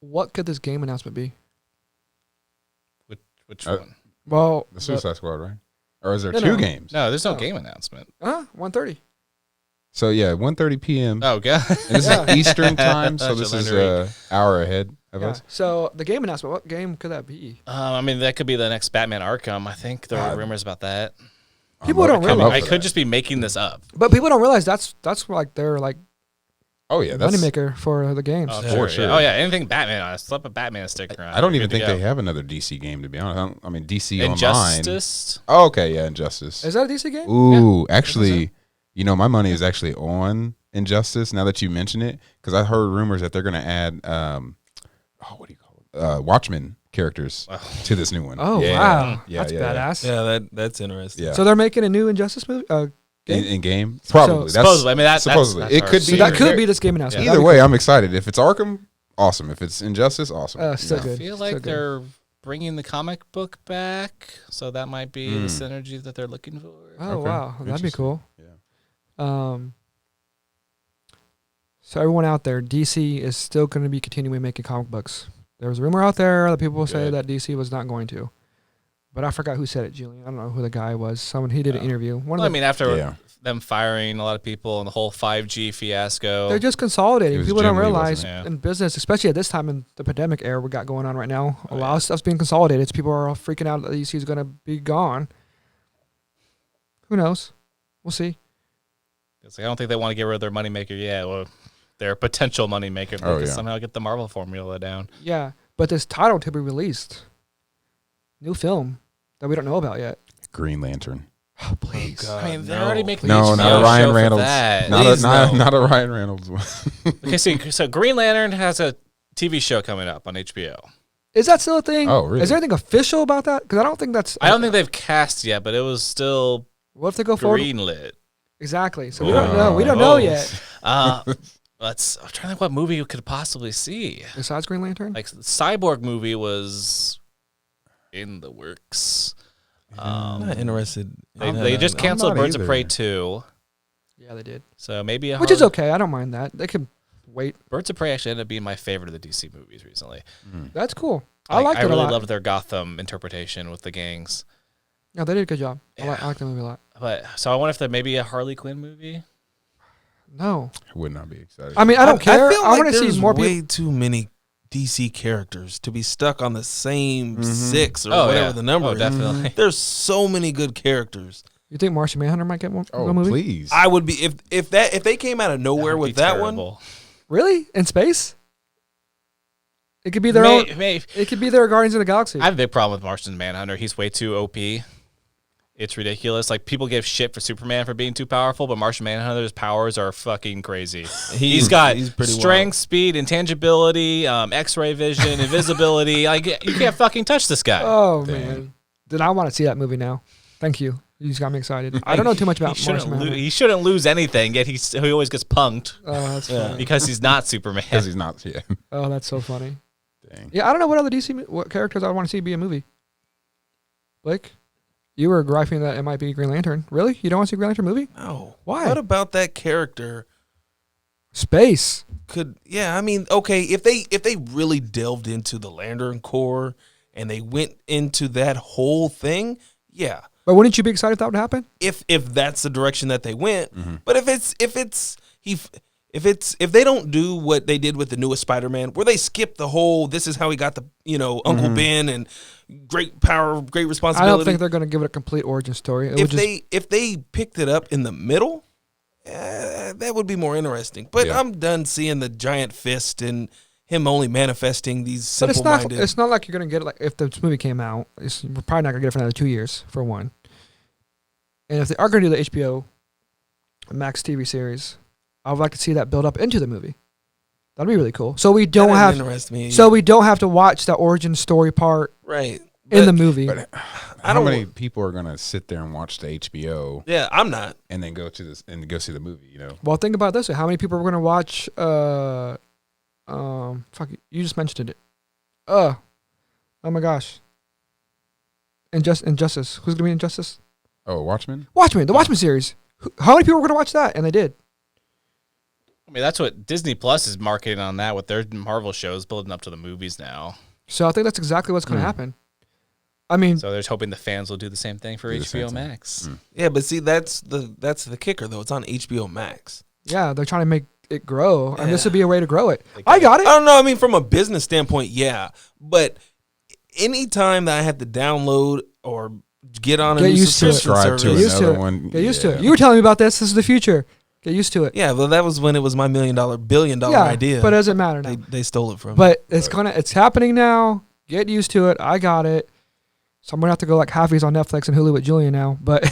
[SPEAKER 1] What could this game announcement be?
[SPEAKER 3] Which
[SPEAKER 4] Uh,
[SPEAKER 3] one?
[SPEAKER 1] Well,
[SPEAKER 4] The Suicide Squad, right? Or is there
[SPEAKER 1] No,
[SPEAKER 4] two
[SPEAKER 1] no.
[SPEAKER 4] games?
[SPEAKER 3] No, there's no
[SPEAKER 1] Oh.
[SPEAKER 3] game announcement.
[SPEAKER 1] 1:30.
[SPEAKER 4] So yeah, 1:30 p.m.
[SPEAKER 3] Oh god.
[SPEAKER 4] And this
[SPEAKER 1] Yeah.
[SPEAKER 4] is Eastern time, so
[SPEAKER 3] Such a
[SPEAKER 4] this is
[SPEAKER 3] learner.
[SPEAKER 4] an hour ahead of
[SPEAKER 1] Yeah.
[SPEAKER 4] us.
[SPEAKER 1] So the game announcement. What game could that be?
[SPEAKER 3] I mean, that could be the next Batman Arkham. I think there are rumors about that.
[SPEAKER 1] People don't
[SPEAKER 4] I'm up
[SPEAKER 1] realize-
[SPEAKER 3] I
[SPEAKER 4] for
[SPEAKER 3] could
[SPEAKER 4] that.
[SPEAKER 3] just be making this up.
[SPEAKER 1] But people don't realize that's like their like
[SPEAKER 4] Oh yeah, that's.
[SPEAKER 1] moneymaker for the games.
[SPEAKER 3] Oh,
[SPEAKER 4] For sure.
[SPEAKER 3] Oh yeah, anything Batman on it. Slap a Batman sticker on.
[SPEAKER 4] I don't even
[SPEAKER 3] Good to
[SPEAKER 4] think they
[SPEAKER 3] go.
[SPEAKER 4] have another DC game, to be honest. I mean, DC Online.
[SPEAKER 3] Injustice.
[SPEAKER 4] Oh, okay, yeah, Injustice.
[SPEAKER 1] Is that a DC game?
[SPEAKER 4] Ooh, actually, my money is actually on Injustice now that you mention it, because I heard rumors that they're going to add, what do you call it? Watchmen characters to this new one.
[SPEAKER 1] Oh
[SPEAKER 4] Yeah.
[SPEAKER 1] wow,
[SPEAKER 4] Yeah,
[SPEAKER 1] that's
[SPEAKER 4] yeah, yeah.
[SPEAKER 1] badass.
[SPEAKER 2] Yeah, that's interesting.
[SPEAKER 4] Yeah.
[SPEAKER 1] So they're making a new Injustice movie. Game?
[SPEAKER 4] In game, probably.
[SPEAKER 1] So-
[SPEAKER 4] That's
[SPEAKER 3] Supposedly, I mean that's
[SPEAKER 4] supposedly.
[SPEAKER 3] That's
[SPEAKER 4] It
[SPEAKER 3] our
[SPEAKER 4] could
[SPEAKER 1] So
[SPEAKER 4] be-
[SPEAKER 1] that could
[SPEAKER 4] Either-
[SPEAKER 1] be this game announcement.
[SPEAKER 4] either
[SPEAKER 1] That'd be
[SPEAKER 4] way,
[SPEAKER 1] cool.
[SPEAKER 4] I'm excited. If it's Arkham, awesome. If it's Injustice, awesome.
[SPEAKER 1] So
[SPEAKER 3] I
[SPEAKER 1] good.
[SPEAKER 3] feel
[SPEAKER 1] So
[SPEAKER 3] like
[SPEAKER 1] good.
[SPEAKER 3] they're bringing the comic book back, so that might be the synergy that they're looking for.
[SPEAKER 1] Oh wow, that'd be cool.
[SPEAKER 4] Yeah.
[SPEAKER 1] So everyone out there, DC is still going to be continuing making comic books. There was a rumor out there that people say that DC was not going to, but I forgot who said it, Julian. I don't know who the guy was. Someone he did an interview.
[SPEAKER 3] After them firing a lot of people and the whole 5G fiasco,
[SPEAKER 1] they're just consolidating. People don't realize
[SPEAKER 4] wasn't
[SPEAKER 1] in business, especially at this time in the pandemic era we got going on right now, a lot of stuff's being consolidated. So people are all freaking out that DC is going to be gone. Who knows? We'll see.
[SPEAKER 3] It's like, I don't think they want to get rid of their moneymaker yet. Well, their potential moneymaker. They can somehow get the Marvel formula down.
[SPEAKER 1] Yeah, but this title to be released, new film that we don't know about yet.
[SPEAKER 4] Green Lantern.
[SPEAKER 1] Oh, please.
[SPEAKER 3] I mean, they're already making
[SPEAKER 4] not a Ryan Reynolds. Not a Ryan Reynolds one.
[SPEAKER 3] Okay, so Green Lantern has a TV show coming up on HBO.
[SPEAKER 1] Is that still a thing?
[SPEAKER 4] Oh, really?
[SPEAKER 1] Is there anything official about that? Because I don't think that's...
[SPEAKER 3] I don't think they've cast yet, but it was still
[SPEAKER 1] what if they go forward?
[SPEAKER 3] greenlit.
[SPEAKER 1] Exactly. So we don't know. We don't know yet.
[SPEAKER 3] I'm trying to think what movie you could possibly see.
[SPEAKER 1] Besides Green Lantern?
[SPEAKER 3] Like, the Cyborg movie was in the works.
[SPEAKER 2] I'm not interested.
[SPEAKER 3] They just canceled Birds of Prey 2.
[SPEAKER 1] Yeah, they did.
[SPEAKER 3] So maybe
[SPEAKER 1] which is okay. I don't mind that. They can wait.
[SPEAKER 3] Birds of Prey actually ended up being my favorite of the DC movies recently.
[SPEAKER 1] That's cool. I liked it a lot.
[SPEAKER 3] I really loved their Gotham interpretation with the gangs.
[SPEAKER 1] Yeah, they did a good job.
[SPEAKER 3] Yeah.
[SPEAKER 1] I like the movie a lot.
[SPEAKER 3] But so I wonder if there may be a Harley Quinn movie.
[SPEAKER 1] No,
[SPEAKER 4] I would not be excited.
[SPEAKER 1] I mean, I don't care.
[SPEAKER 2] I
[SPEAKER 1] want to see more people.
[SPEAKER 2] Way too many DC characters to be stuck on the same 6 or whatever the number is.
[SPEAKER 3] Definitely.
[SPEAKER 2] There's so many good characters.
[SPEAKER 1] You think Martian Manhunter might get one movie?
[SPEAKER 4] Please.
[SPEAKER 2] I would be if they came out of nowhere with that one.
[SPEAKER 1] Really? In space? It could be their own. It could be their Guardians of the Galaxy.
[SPEAKER 3] I have a big problem with Martian Manhunter. He's way too OP. It's ridiculous. Like, people give shit for Superman for being too powerful, but Martian Manhunter's powers are fucking crazy. He's got strength, speed, intangibility, X-ray vision, invisibility. Like, you can't fucking touch this guy.
[SPEAKER 1] Oh, man. Then I want to see that movie now. Thank you. You just got me excited. I don't know too much about Martian Manhunter.
[SPEAKER 3] He shouldn't lose anything, yet he always gets punked.
[SPEAKER 1] Oh, that's funny.
[SPEAKER 3] Because he's not Superman.
[SPEAKER 4] Because he's not,
[SPEAKER 1] Oh, that's so funny.
[SPEAKER 4] Dang.
[SPEAKER 1] Yeah, I don't know what other what characters I want to see be a movie. Blake? You were griping that it might be Green Lantern. Really? You don't want to see a Green Lantern movie?
[SPEAKER 2] No.
[SPEAKER 1] Why?
[SPEAKER 2] What about that character?
[SPEAKER 1] Space.
[SPEAKER 2] I mean, okay, if they really delved into the Lantern Corps and they went into that whole thing, yeah.
[SPEAKER 1] But wouldn't you be excited if that would happen?
[SPEAKER 2] If that's the direction that they went. But if they don't do what they did with the newest Spider-Man, where they skip the whole, this is how he got the, Uncle Ben and great power, great responsibility.
[SPEAKER 1] I don't think they're going to give it a complete origin story.
[SPEAKER 2] If they picked it up in the middle, that would be more interesting. But I'm done seeing the giant fist and him only manifesting these simple-minded.
[SPEAKER 1] But it's not like you're going to get it. Like, if this movie came out, we're probably not going to get it for another 2 years, for one. And if they are going to do the HBO Max TV series, I would like to see that build up into the movie. That'd be really cool. So we don't have to watch the origin story part in the movie.
[SPEAKER 4] But how many people are going to sit there and watch the HBO?
[SPEAKER 2] Yeah, I'm not.
[SPEAKER 4] And then go to this and go see the movie,
[SPEAKER 1] Well, think about this. How many people are going to watch you just mentioned it. Oh my gosh. Injustice. Who's going to be Injustice?
[SPEAKER 4] Oh, Watchmen?
[SPEAKER 1] The Watchmen series. How many people were going to watch that? And they did.
[SPEAKER 3] I mean, that's what Disney Plus is marketing on that with their Marvel shows building up to the movies now.
[SPEAKER 1] So I think that's exactly what's going to happen. I mean,
[SPEAKER 3] so they're just hoping the fans will do the same thing for HBO Max.
[SPEAKER 2] Yeah, but see, that's the kicker though. It's on HBO Max.
[SPEAKER 1] Yeah, they're trying to make it grow, and this would be a way to grow it. I got it.
[SPEAKER 2] I don't know. I mean, from a business standpoint, yeah, but anytime that I have to download or get on a new subscription service,
[SPEAKER 1] get used to it. You were telling me about this. This is the future. Get used to it.
[SPEAKER 2] Yeah, well, that was when it was my billion-dollar idea.
[SPEAKER 1] But it doesn't matter now.
[SPEAKER 2] They stole it from me.
[SPEAKER 1] But it's happening now. Get used to it. I got it. So I'm gonna have to go like halfies on Netflix and Hulu with Julian now. But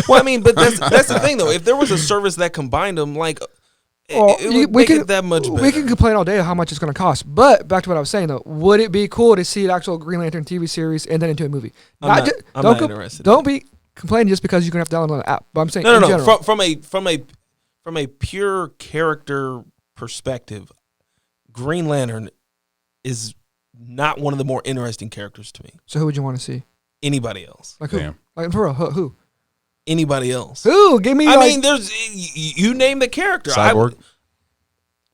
[SPEAKER 2] well, I mean, but that's the thing though. If there was a service that combined them, like it would make it that much better.
[SPEAKER 1] We can complain all day how much it's gonna cost. But back to what I was saying though, would it be cool to see an actual Green Lantern TV series and then into a movie?
[SPEAKER 2] I'm not interested.
[SPEAKER 1] Don't be complaining just because you're gonna have to download an app. But I'm saying
[SPEAKER 2] no. From a pure character perspective, Green Lantern is not one of the more interesting characters to me.
[SPEAKER 1] So who would you want to see?
[SPEAKER 2] Anybody else?
[SPEAKER 1] Like who?
[SPEAKER 4] Damn.
[SPEAKER 1] Like for real, who?
[SPEAKER 2] Anybody else?
[SPEAKER 1] Who? Give me.
[SPEAKER 2] I
[SPEAKER 1] like,
[SPEAKER 2] mean, there's you name the character.
[SPEAKER 4] Cyborg.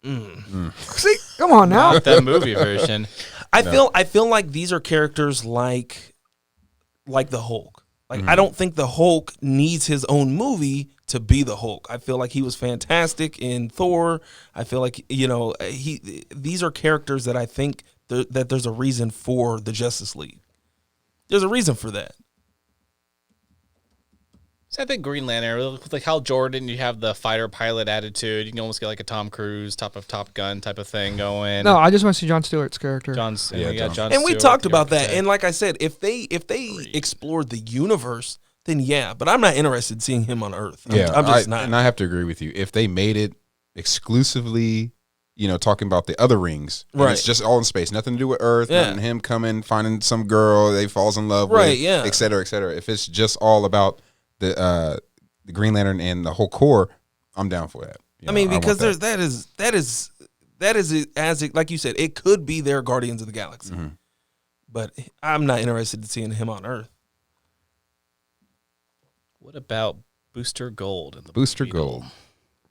[SPEAKER 1] See, come on now.
[SPEAKER 3] Not that movie version.
[SPEAKER 2] I feel like these are characters like the Hulk. Like I don't think the Hulk needs his own movie to be the Hulk. I feel like he was fantastic in Thor. I feel like these are characters that I think that there's a reason for the Justice League. There's a reason for that.
[SPEAKER 3] So I think Green Lantern, with like Hal Jordan, you have the fighter pilot attitude. You can almost get like a Tom Cruise top of Top Gun type of thing going.
[SPEAKER 1] No, I just want to see John Stewart's character.
[SPEAKER 3] John
[SPEAKER 2] And we talked about that. And like I said, if they explored the universe, then yeah. But I'm not interested in seeing him on Earth. I'm just not.
[SPEAKER 4] And I have to agree with you. If they made it exclusively, talking about the other rings, and it's just all in space, nothing to do with Earth, and him coming, finding some girl they falls in love with, et cetera, et cetera. If it's just all about the Green Lantern and the whole core, I'm down for that.
[SPEAKER 2] I mean, because that is as it, like you said, it could be their Guardians of the Galaxy, but I'm not interested in seeing him on Earth.
[SPEAKER 3] What about Booster Gold? And the
[SPEAKER 4] Booster
[SPEAKER 3] Beetle?
[SPEAKER 4] Gold.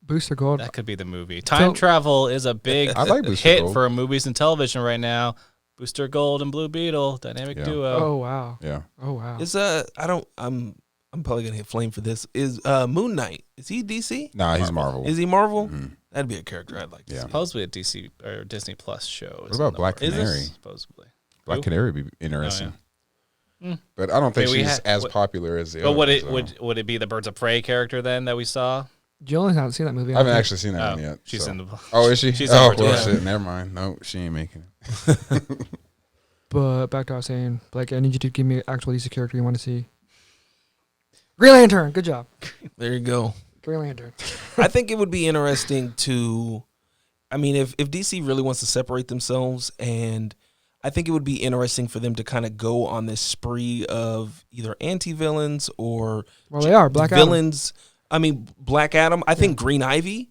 [SPEAKER 1] Booster Gold.
[SPEAKER 3] That could be the movie. Time travel is a big
[SPEAKER 4] I like Booster
[SPEAKER 3] hit
[SPEAKER 4] Gold.
[SPEAKER 3] for movies and television right now. Booster Gold and Blue Beetle, dynamic duo.
[SPEAKER 1] Oh wow.
[SPEAKER 4] Yeah.
[SPEAKER 1] Oh wow.
[SPEAKER 2] Is I'm probably gonna hit flame for this. Is Moon Knight? Is he DC?
[SPEAKER 4] Nah, he's Marvel.
[SPEAKER 2] Is he Marvel? That'd be a character I'd like to see.
[SPEAKER 3] Supposedly a DC or Disney Plus show.
[SPEAKER 4] What about Black Canary?
[SPEAKER 3] Supposedly.
[SPEAKER 4] Black Canary would be interesting.
[SPEAKER 3] yeah.
[SPEAKER 4] But I don't think
[SPEAKER 3] Wait,
[SPEAKER 4] she's as popular as the
[SPEAKER 3] But
[SPEAKER 4] others.
[SPEAKER 3] would it be the Birds of Prey character then that we saw?
[SPEAKER 1] Julian hasn't seen that movie.
[SPEAKER 4] I haven't actually seen that
[SPEAKER 3] Oh,
[SPEAKER 4] one yet.
[SPEAKER 3] she's
[SPEAKER 4] so.
[SPEAKER 3] in the.
[SPEAKER 4] Oh, is she?
[SPEAKER 3] She's in
[SPEAKER 4] oh,
[SPEAKER 3] Birds
[SPEAKER 4] well,
[SPEAKER 3] of Prey.
[SPEAKER 4] shit. Never mind. No, she ain't making it.
[SPEAKER 1] But back to what I was saying, Blake, I need you to give me an actual DC character you want to see. Green Lantern. Good job.
[SPEAKER 2] There you go.
[SPEAKER 1] Green Lantern.
[SPEAKER 2] I think it would be interesting to, I mean, if DC really wants to separate themselves, and I think it would be interesting for them to kind of go on this spree of either anti-villains or
[SPEAKER 1] They are Black
[SPEAKER 2] villains. I mean, Black Adam. I think Green Ivy,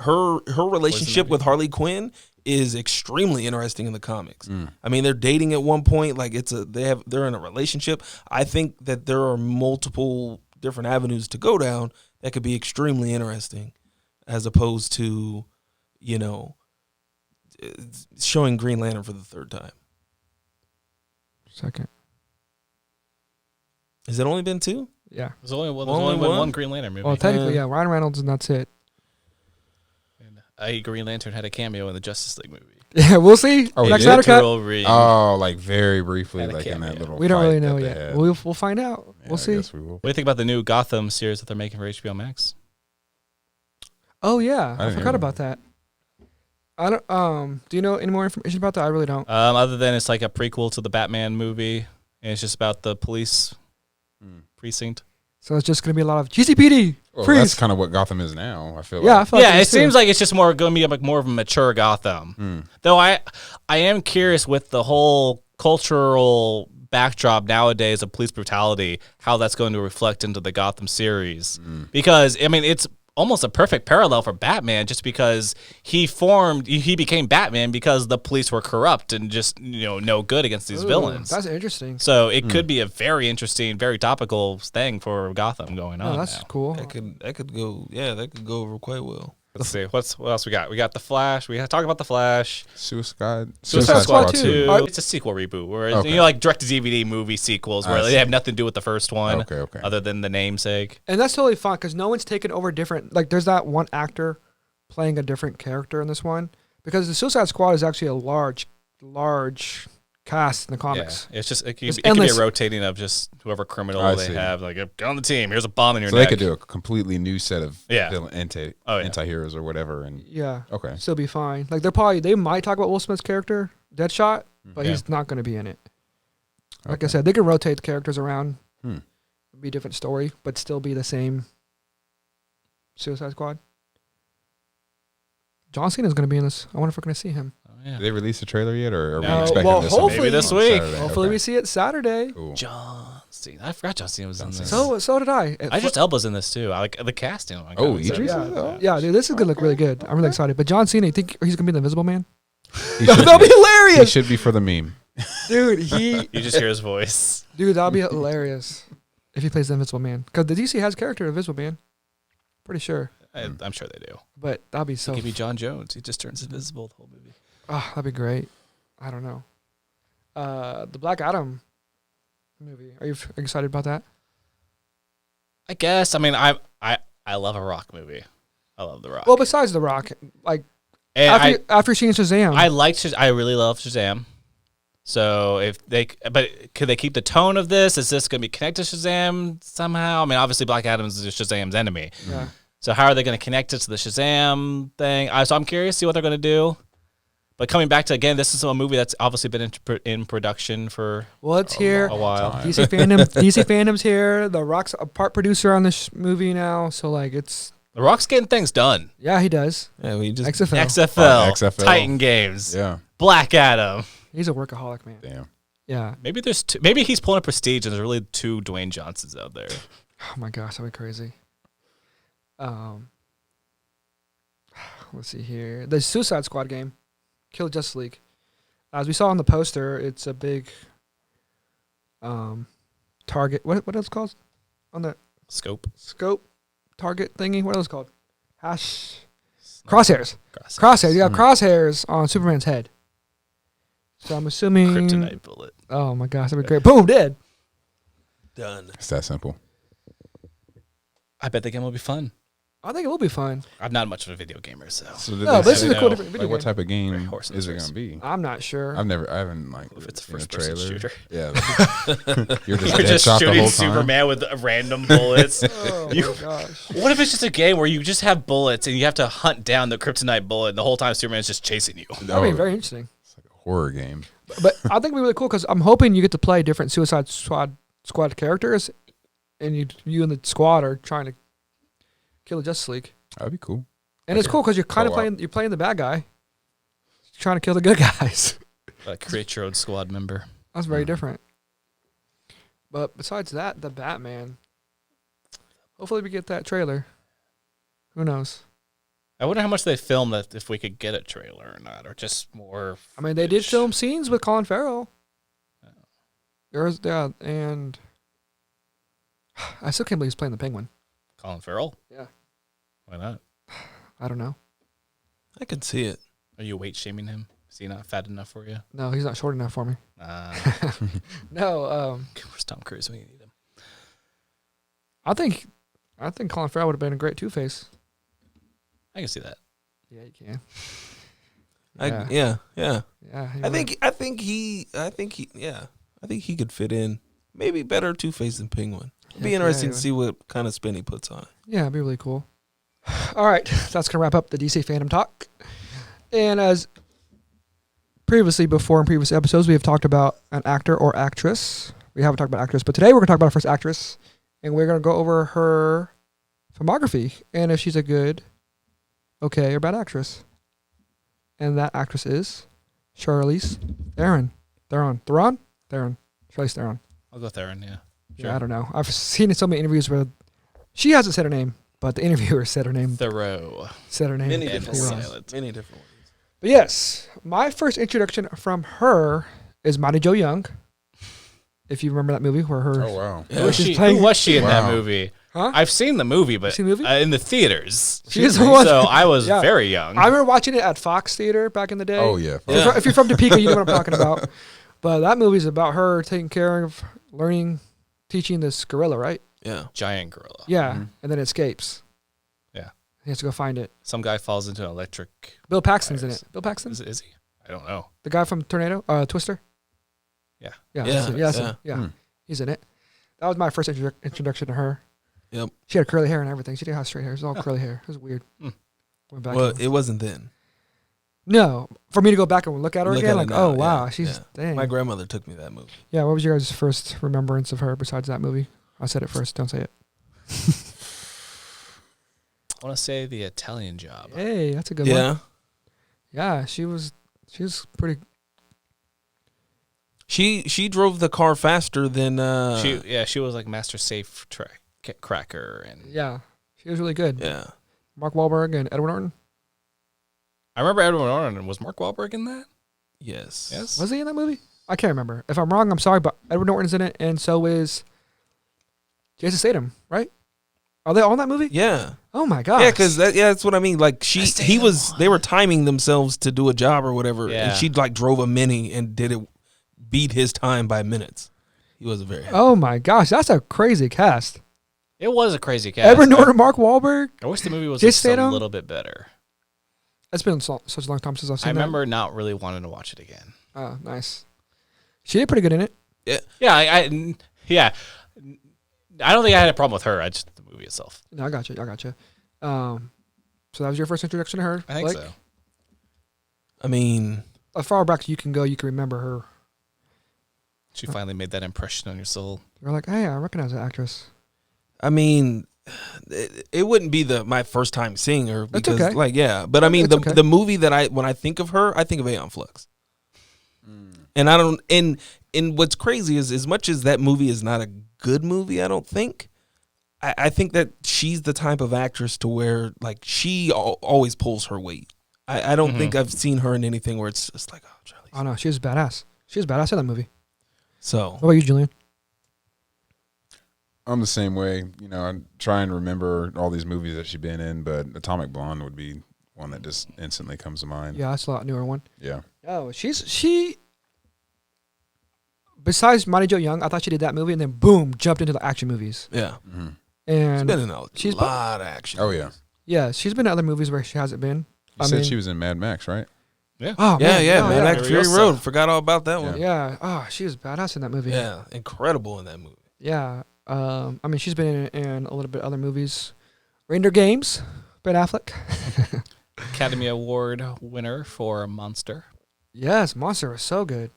[SPEAKER 2] her relationship with Harley Quinn is extremely interesting in the comics. I mean, they're dating at one point, like they're in a relationship. I think that there are multiple different avenues to go down that could be extremely interesting, as opposed to, showing Green Lantern for the third time.
[SPEAKER 1] Second.
[SPEAKER 2] Has it only been two?
[SPEAKER 1] Yeah.
[SPEAKER 3] There's only
[SPEAKER 2] Only
[SPEAKER 3] one
[SPEAKER 2] one?
[SPEAKER 3] Green Lantern movie.
[SPEAKER 1] Well, technically, yeah. Ryan Reynolds, and that's it.
[SPEAKER 3] And Green Lantern had a cameo in the Justice League movie.
[SPEAKER 1] Yeah, we'll see.
[SPEAKER 4] Oh,
[SPEAKER 1] Next
[SPEAKER 4] he did?
[SPEAKER 1] Snyder cut.
[SPEAKER 4] Oh, like very briefly,
[SPEAKER 3] Had a
[SPEAKER 4] like in that
[SPEAKER 3] cameo.
[SPEAKER 4] little.
[SPEAKER 1] We don't
[SPEAKER 4] fight
[SPEAKER 1] really know
[SPEAKER 4] that they
[SPEAKER 1] yet.
[SPEAKER 4] had.
[SPEAKER 1] We'll find out.
[SPEAKER 4] Yeah,
[SPEAKER 1] We'll see.
[SPEAKER 4] I guess we will.
[SPEAKER 3] What do you think about the new Gotham series that they're making for HBO Max?
[SPEAKER 1] Oh yeah, I
[SPEAKER 4] didn't
[SPEAKER 1] forgot
[SPEAKER 4] hear
[SPEAKER 1] about that. I don't. Do you know any more information about that? I really don't.
[SPEAKER 3] Other than it's like a prequel to the Batman movie, and it's just about the police precinct.
[SPEAKER 1] So it's just gonna be a lot of GCPD.
[SPEAKER 4] Well,
[SPEAKER 1] freeze.
[SPEAKER 4] that's kind of what Gotham is now. I feel.
[SPEAKER 1] Yeah, I
[SPEAKER 4] Like.
[SPEAKER 1] feel like
[SPEAKER 3] Yeah,
[SPEAKER 1] it
[SPEAKER 3] it
[SPEAKER 1] is too.
[SPEAKER 3] seems like it's just going to be like more of a mature Gotham. Though I am curious with the whole cultural backdrop nowadays of police brutality, how that's going to reflect into the Gotham series. Because I mean, it's almost a perfect parallel for Batman, just because he became Batman because the police were corrupt and just no good against these villains.
[SPEAKER 1] That's interesting.
[SPEAKER 3] So it could be a very interesting, very topical thing for Gotham going on.
[SPEAKER 1] Oh, that's
[SPEAKER 3] now.
[SPEAKER 1] cool.
[SPEAKER 2] That could go. Yeah, that could go over quite well.
[SPEAKER 3] Let's see. What else we got? We got The Flash. We talk about The Flash.
[SPEAKER 4] Suicide
[SPEAKER 1] Squad
[SPEAKER 3] 2.
[SPEAKER 1] 2.
[SPEAKER 3] It's a sequel reboot. Where
[SPEAKER 4] Okay.
[SPEAKER 3] like direct-to-DVD movie sequels where
[SPEAKER 4] I
[SPEAKER 3] they
[SPEAKER 4] see.
[SPEAKER 3] have nothing to do with the first one.
[SPEAKER 4] Okay.
[SPEAKER 3] Other than the namesake.
[SPEAKER 1] And that's totally fine because no one's taken over different. Like, there's that one actor playing a different character in this one because the Suicide Squad is actually a large cast in the comics.
[SPEAKER 3] Yeah, it's just it could be
[SPEAKER 1] endless.
[SPEAKER 3] a rotating of just whoever criminal
[SPEAKER 4] I
[SPEAKER 3] they
[SPEAKER 4] see.
[SPEAKER 3] have. Like, get on the team. Here's a bomb in your
[SPEAKER 4] So
[SPEAKER 3] neck.
[SPEAKER 4] they could do a completely new set of villain anti-heroes or whatever. And
[SPEAKER 1] Yeah.
[SPEAKER 4] okay.
[SPEAKER 1] Still be fine. Like they might talk about Will Smith's character, Deadshot, but he's not going to be in it. Like I said, they could rotate the characters around. Be a different story, but still be the same Suicide Squad. John Cena's going to be in this. I wonder if we're going to see him.
[SPEAKER 3] Oh, yeah.
[SPEAKER 4] Did they release the trailer yet, or are we
[SPEAKER 3] No.
[SPEAKER 4] expecting
[SPEAKER 1] Well,
[SPEAKER 4] this?
[SPEAKER 1] hopefully-
[SPEAKER 3] Maybe this
[SPEAKER 4] on
[SPEAKER 3] week.
[SPEAKER 4] Saturday?
[SPEAKER 1] Hopefully
[SPEAKER 4] Okay.
[SPEAKER 1] we see it Saturday.
[SPEAKER 4] Cool.
[SPEAKER 3] John Cena. I forgot John Cena was in this.
[SPEAKER 1] So did I.
[SPEAKER 3] Idris Elba's in this too. I like the casting. Oh my God,
[SPEAKER 4] Oh,
[SPEAKER 3] it's
[SPEAKER 4] Idris?
[SPEAKER 3] so-
[SPEAKER 4] Oh.
[SPEAKER 1] Yeah, dude, this is going to look really good. I'm really excited. But John Cena, you think he's going to be the Invisible Man? That'll be
[SPEAKER 4] He
[SPEAKER 1] hilarious,
[SPEAKER 4] should be for the meme.
[SPEAKER 1] dude.
[SPEAKER 3] You just hear his voice.
[SPEAKER 1] Dude, that'll be hilarious if he plays the Invisible Man. Because the DC has character Invisible Man. Pretty sure,
[SPEAKER 3] I'm sure they do.
[SPEAKER 1] but that'll be so.
[SPEAKER 3] Give me John Jones. He just turns invisible the whole movie.
[SPEAKER 1] Oh, that'd be great. I don't know. The Black Adam movie. Are you excited about that?
[SPEAKER 3] I guess. I mean, I love a Rock movie. I love The Rock.
[SPEAKER 1] Well, besides The Rock, like
[SPEAKER 3] and
[SPEAKER 1] after seeing Shazam,
[SPEAKER 3] I really love Shazam. So could they keep the tone of this? Is this going to be connected to Shazam somehow? I mean, obviously Black Adam is Shazam's enemy.
[SPEAKER 1] yeah.
[SPEAKER 3] So how are they going to connect it to the Shazam thing? So I'm curious to see what they're going to do. But coming back to, again, this is a movie that's obviously been in production for
[SPEAKER 1] Well, it's here.
[SPEAKER 3] a while.
[SPEAKER 1] DC Fandom's here. The Rock's a part producer on this movie now, so like it's
[SPEAKER 3] The Rock's getting things done.
[SPEAKER 1] yeah, he does.
[SPEAKER 2] Yeah, we just
[SPEAKER 1] XFL.
[SPEAKER 3] XFL,
[SPEAKER 4] XFL.
[SPEAKER 3] Titan Games,
[SPEAKER 4] Yeah.
[SPEAKER 3] Black Adam.
[SPEAKER 1] He's a workaholic, man.
[SPEAKER 4] Damn.
[SPEAKER 1] Yeah.
[SPEAKER 3] Maybe there's maybe he's pulling a Prestige and there's really 2 Dwayne Johnsons out there.
[SPEAKER 1] Oh my gosh, that'd be crazy. Let's see here. The Suicide Squad game, Kill Justice League. As we saw on the poster, it's a big target. What else called on the
[SPEAKER 3] Scope.
[SPEAKER 1] target thingy? What else called? Crosshairs. Crosshairs. You got crosshairs on Superman's head. So I'm assuming
[SPEAKER 3] Kryptonite bullet.
[SPEAKER 1] Oh my gosh, that'd be great. Boom, dead.
[SPEAKER 2] done.
[SPEAKER 4] It's that simple.
[SPEAKER 3] I bet the game will be fun.
[SPEAKER 1] I think it will be fun.
[SPEAKER 3] I'm not much of a video gamer, so.
[SPEAKER 1] No, but this is a cool different video
[SPEAKER 4] Like, what
[SPEAKER 1] game.
[SPEAKER 4] type of game
[SPEAKER 3] Very horse and
[SPEAKER 4] is it
[SPEAKER 3] race.
[SPEAKER 4] going to be?
[SPEAKER 1] I'm not sure.
[SPEAKER 4] I haven't like
[SPEAKER 3] If it's a
[SPEAKER 4] seen
[SPEAKER 3] first-person shooter.
[SPEAKER 4] Yeah, you're just
[SPEAKER 3] You're
[SPEAKER 4] dead
[SPEAKER 3] just
[SPEAKER 4] shot the
[SPEAKER 3] shooting
[SPEAKER 4] whole time.
[SPEAKER 3] Superman with random bullets.
[SPEAKER 1] Oh my gosh.
[SPEAKER 3] What if it's just a game where you just have bullets and you have to hunt down the kryptonite bullet and the whole time Superman's just chasing you?
[SPEAKER 1] That'd be very interesting.
[SPEAKER 4] It's like a horror game.
[SPEAKER 1] But I think it'd be really cool because I'm hoping you get to play different Suicide Squad characters, and you and the squad are trying to kill the Justice League.
[SPEAKER 4] That'd be cool.
[SPEAKER 1] And it's cool because you're kind of
[SPEAKER 4] Co-op.
[SPEAKER 1] playing the bad guy, trying to kill the good guys.
[SPEAKER 3] Create your own squad member.
[SPEAKER 1] That's very different. But besides that, the Batman. Hopefully we get that trailer. Who knows?
[SPEAKER 3] I wonder how much they filmed that if we could get a trailer or not, or just more.
[SPEAKER 1] I mean, they did
[SPEAKER 3] footage.
[SPEAKER 1] film scenes with Colin Farrell. And I still can't believe he's playing the Penguin.
[SPEAKER 3] Colin Farrell.
[SPEAKER 1] Yeah.
[SPEAKER 3] Why not?
[SPEAKER 1] I don't know.
[SPEAKER 2] I could see it.
[SPEAKER 3] Are you weight shaming him? Is he not fat enough for you?
[SPEAKER 1] No, he's not short enough for me. No,
[SPEAKER 3] Where's Tom Cruise when you need him?
[SPEAKER 1] I think Colin Farrell would have been a great Two-Face.
[SPEAKER 3] I can see that.
[SPEAKER 1] Yeah, you can.
[SPEAKER 2] Yeah.
[SPEAKER 1] Yeah.
[SPEAKER 2] I think he could fit in. Maybe better Two-Face than Penguin. It'd be
[SPEAKER 1] Heck
[SPEAKER 2] interesting
[SPEAKER 1] yeah,
[SPEAKER 2] to see what kind of spin he puts on.
[SPEAKER 1] Yeah, it'd be really cool. All right, that's going to wrap up the DC Fandom Talk. And as previously, before in previous episodes, we have talked about an actor or actress. We haven't talked about actress, but today we're going to talk about our first actress, and we're going to go over her filmography and if she's a good, okay, or bad actress. And that actress is Charlize Theron. Charlize Theron.
[SPEAKER 3] I'll go Theron, yeah. Sure.
[SPEAKER 1] Yeah, I don't know. I've seen in so many interviews where she hasn't said her name, but the interviewer said her name.
[SPEAKER 3] Thoreau.
[SPEAKER 1] Said her name.
[SPEAKER 2] Many
[SPEAKER 3] And
[SPEAKER 2] different
[SPEAKER 1] wrong.
[SPEAKER 2] ones.
[SPEAKER 3] silent.
[SPEAKER 2] Many different ones.
[SPEAKER 1] But yes, my first introduction from her is Mighty Joe Young. If you remember that movie where her...
[SPEAKER 4] Oh wow.
[SPEAKER 2] Yeah.
[SPEAKER 3] Who was
[SPEAKER 1] She's
[SPEAKER 3] she,
[SPEAKER 1] playing-
[SPEAKER 3] who was she in that
[SPEAKER 4] Wow.
[SPEAKER 3] movie?
[SPEAKER 1] Huh?
[SPEAKER 3] I've seen the movie, but
[SPEAKER 1] seen the movie?
[SPEAKER 3] in the theaters.
[SPEAKER 1] She's the one.
[SPEAKER 3] So I was
[SPEAKER 1] Yeah.
[SPEAKER 3] very young.
[SPEAKER 1] I remember watching it at Fox Theater back in the day.
[SPEAKER 4] Oh yeah.
[SPEAKER 2] Yeah.
[SPEAKER 1] If you're from Topeka, you know what I'm talking about. But that movie's about her taking care of, teaching this gorilla, right?
[SPEAKER 2] Yeah.
[SPEAKER 3] Giant gorilla.
[SPEAKER 1] Yeah,
[SPEAKER 4] Mhm.
[SPEAKER 1] and then it escapes.
[SPEAKER 3] Yeah.
[SPEAKER 1] He has to go find it.
[SPEAKER 3] Some guy falls into an electric.
[SPEAKER 1] Bill Paxton's in
[SPEAKER 3] Wires.
[SPEAKER 1] it. Bill Paxton?
[SPEAKER 3] Is he? I don't know.
[SPEAKER 1] The guy from Tornado? Twister?
[SPEAKER 3] Yeah.
[SPEAKER 1] Yeah,
[SPEAKER 2] Yeah,
[SPEAKER 1] that's it.
[SPEAKER 2] yeah.
[SPEAKER 1] Yeah.
[SPEAKER 4] Hmm.
[SPEAKER 1] He's in it. That was my first introduction to her.
[SPEAKER 2] Yep.
[SPEAKER 1] She had curly hair and everything. She didn't have straight hair. It was all curly hair. It was weird.
[SPEAKER 3] Hmm.
[SPEAKER 1] Went back
[SPEAKER 2] Well,
[SPEAKER 1] and-
[SPEAKER 2] it wasn't then.
[SPEAKER 1] no, for me to go back and look at her
[SPEAKER 2] Look
[SPEAKER 1] again,
[SPEAKER 2] at
[SPEAKER 1] like,
[SPEAKER 2] it now,
[SPEAKER 1] oh wow,
[SPEAKER 2] yeah,
[SPEAKER 1] she's
[SPEAKER 2] yeah.
[SPEAKER 1] dang.
[SPEAKER 2] My grandmother took me that movie.
[SPEAKER 1] Yeah, what was your guys' first remembrance of her besides that movie? I said it first. Don't say it.
[SPEAKER 3] I want to say the Italian Job.
[SPEAKER 1] Hey, that's a good one.
[SPEAKER 2] Yeah.
[SPEAKER 1] Yeah, she was pretty.
[SPEAKER 2] She drove the car faster than
[SPEAKER 3] She was like Master Safe Cracker and
[SPEAKER 1] Yeah, she was really good.
[SPEAKER 2] yeah.
[SPEAKER 1] Mark Wahlberg and Edward Norton.
[SPEAKER 3] I remember Edward Norton. Was Mark Wahlberg in that?
[SPEAKER 2] Yes.
[SPEAKER 3] Yes.
[SPEAKER 1] Was he in that movie? I can't remember. If I'm wrong, I'm sorry, but Edward Norton's in it, and so is Jason Statham, right? Are they all in that movie?
[SPEAKER 2] Yeah.
[SPEAKER 1] Oh my god.
[SPEAKER 2] Yeah, because that's what I mean. Like they were timing themselves to do a job or whatever,
[SPEAKER 3] Yeah.
[SPEAKER 2] and she like drove a Mini and beat his time by minutes. He wasn't very happy.
[SPEAKER 1] Oh my gosh, that's a crazy cast.
[SPEAKER 3] It was a crazy cast.
[SPEAKER 1] Edward Norton, Mark Wahlberg.
[SPEAKER 3] I wish the movie was
[SPEAKER 1] Jason
[SPEAKER 3] just a
[SPEAKER 1] Statham?
[SPEAKER 3] little bit better.
[SPEAKER 1] It's been such a long time since I've seen
[SPEAKER 3] I
[SPEAKER 1] that.
[SPEAKER 3] remember not really wanting to watch it again.
[SPEAKER 1] Oh, nice. She did pretty good in it.
[SPEAKER 3] Yeah, I don't think I had a problem with her. I just the movie itself.
[SPEAKER 1] No, I got you. So that was your first introduction to her?
[SPEAKER 3] I think
[SPEAKER 1] Blake?
[SPEAKER 3] so.
[SPEAKER 2] I mean,
[SPEAKER 1] As far back as you can go, you can remember her.
[SPEAKER 3] She finally made that impression on your soul.
[SPEAKER 1] You're like, hey, I recognize that actress.
[SPEAKER 2] it wouldn't be my first time seeing her
[SPEAKER 1] That's
[SPEAKER 2] because,
[SPEAKER 1] okay.
[SPEAKER 2] like, yeah. But I mean,
[SPEAKER 1] It's okay.
[SPEAKER 2] the movie that when I think of her, I think of Aeon Flux. And I don't. And what's crazy is, as much as that movie is not a good movie, I don't think. I think that she's the type of actress to where, like, she always pulls her weight. I don't think I've seen her in anything where it's just like, oh, Charlie.
[SPEAKER 1] Oh, no, she was badass. She was badass in that movie.
[SPEAKER 2] So
[SPEAKER 1] What about you, Julian?
[SPEAKER 4] I'm the same way. I try and remember all these movies that she's been in, but Atomic Blonde would be one that just instantly comes to mind.
[SPEAKER 1] Yeah, that's a lot newer one.
[SPEAKER 4] Yeah.
[SPEAKER 1] Oh, she. Besides Mighty Joe Young, I thought she did that movie and then boom, jumped into the action movies.
[SPEAKER 2] yeah,
[SPEAKER 4] Mm-hmm.
[SPEAKER 2] she's
[SPEAKER 1] And
[SPEAKER 2] been in a
[SPEAKER 1] she's
[SPEAKER 2] lot of action.
[SPEAKER 4] Oh, yeah.
[SPEAKER 1] yeah, she's been in other movies where she hasn't been.
[SPEAKER 4] You said she was in Mad Max, right?
[SPEAKER 1] Oh,
[SPEAKER 2] Yeah,
[SPEAKER 1] man,
[SPEAKER 2] yeah,
[SPEAKER 1] no,
[SPEAKER 2] man.
[SPEAKER 1] yeah.
[SPEAKER 2] Max Fury
[SPEAKER 3] Furiosa.
[SPEAKER 2] Road. Forgot all about that one.
[SPEAKER 1] Yeah. Oh, she was badass in that movie.
[SPEAKER 2] Yeah, incredible in that movie.
[SPEAKER 1] Yeah. I mean, she's been in a little bit other movies. Reindeer Games, Ben Affleck.
[SPEAKER 3] Academy Award winner for Monster.
[SPEAKER 1] Yes, Monster was so good.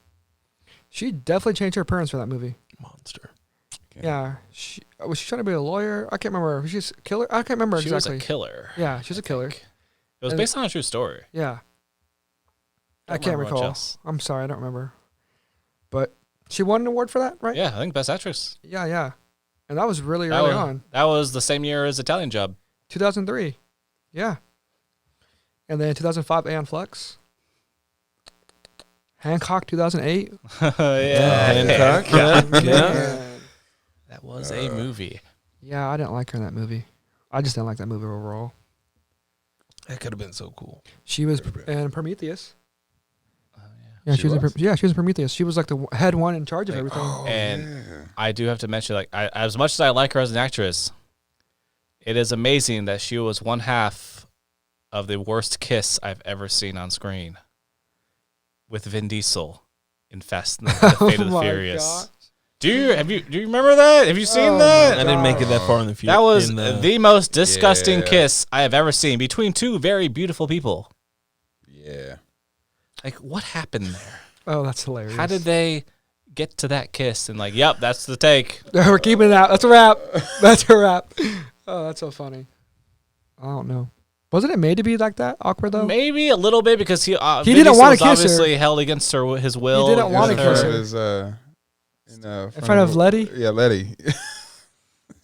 [SPEAKER 1] She definitely changed her appearance for that movie.
[SPEAKER 2] Monster.
[SPEAKER 4] Okay.
[SPEAKER 1] Yeah. Was she trying to be a lawyer? I can't remember. Was she a killer? I can't remember
[SPEAKER 3] She
[SPEAKER 1] exactly.
[SPEAKER 3] was a killer.
[SPEAKER 1] Yeah, she was a killer.
[SPEAKER 3] It was
[SPEAKER 1] And-
[SPEAKER 3] based on a true story.
[SPEAKER 1] Yeah. I
[SPEAKER 3] Don't
[SPEAKER 1] can't
[SPEAKER 3] remember much
[SPEAKER 1] recall.
[SPEAKER 3] else.
[SPEAKER 1] I'm sorry, I don't remember. But she won an award for that, right?
[SPEAKER 3] Yeah, I think Best Actress.
[SPEAKER 1] Yeah. And that was really
[SPEAKER 3] That
[SPEAKER 1] early
[SPEAKER 3] was,
[SPEAKER 1] on.
[SPEAKER 3] that was the same year as Italian Job.
[SPEAKER 1] 2003. Yeah. And then 2005, Aeon Flux. Hancock, 2008.
[SPEAKER 2] Hancock. Yeah.
[SPEAKER 3] That was a movie.
[SPEAKER 1] Yeah, I didn't like her in that movie. I just didn't like that movie overall.
[SPEAKER 2] That could have been so cool.
[SPEAKER 1] She was in Prometheus. Yeah,
[SPEAKER 4] She
[SPEAKER 1] she was in
[SPEAKER 4] was?
[SPEAKER 1] she was in Prometheus. She was like the head one in charge of
[SPEAKER 3] Like,
[SPEAKER 1] everything.
[SPEAKER 3] And I do have to mention, like, as much as I like her as an actress, it is amazing that she was one half of the worst kiss I've ever seen on screen with Vin Diesel in Fast and the Fate of the
[SPEAKER 1] my
[SPEAKER 3] Furious.
[SPEAKER 1] God.
[SPEAKER 3] Do you remember that? Have you seen
[SPEAKER 1] Oh
[SPEAKER 3] that?
[SPEAKER 2] I didn't make it that far in the future.
[SPEAKER 3] That was the most disgusting
[SPEAKER 4] Yeah.
[SPEAKER 3] kiss I have ever seen between two very beautiful people.
[SPEAKER 4] Yeah.
[SPEAKER 3] Like, what happened there?
[SPEAKER 1] Oh, that's hilarious.
[SPEAKER 3] How did they get to that kiss? And like, yep, that's the take.
[SPEAKER 1] We're keeping it out. That's a wrap. That's a wrap. Oh, that's so funny. I don't know. Wasn't it made to be like that? Awkward though.
[SPEAKER 3] Maybe a little bit because he
[SPEAKER 1] He
[SPEAKER 3] Vin
[SPEAKER 1] didn't
[SPEAKER 3] Diesel
[SPEAKER 1] wanna
[SPEAKER 3] was
[SPEAKER 1] kiss her.
[SPEAKER 3] obviously held against his will.
[SPEAKER 1] He didn't wanna
[SPEAKER 3] with
[SPEAKER 1] kiss
[SPEAKER 3] her.
[SPEAKER 1] her.
[SPEAKER 4] His, in
[SPEAKER 1] front of Letty?
[SPEAKER 4] Yeah, Letty.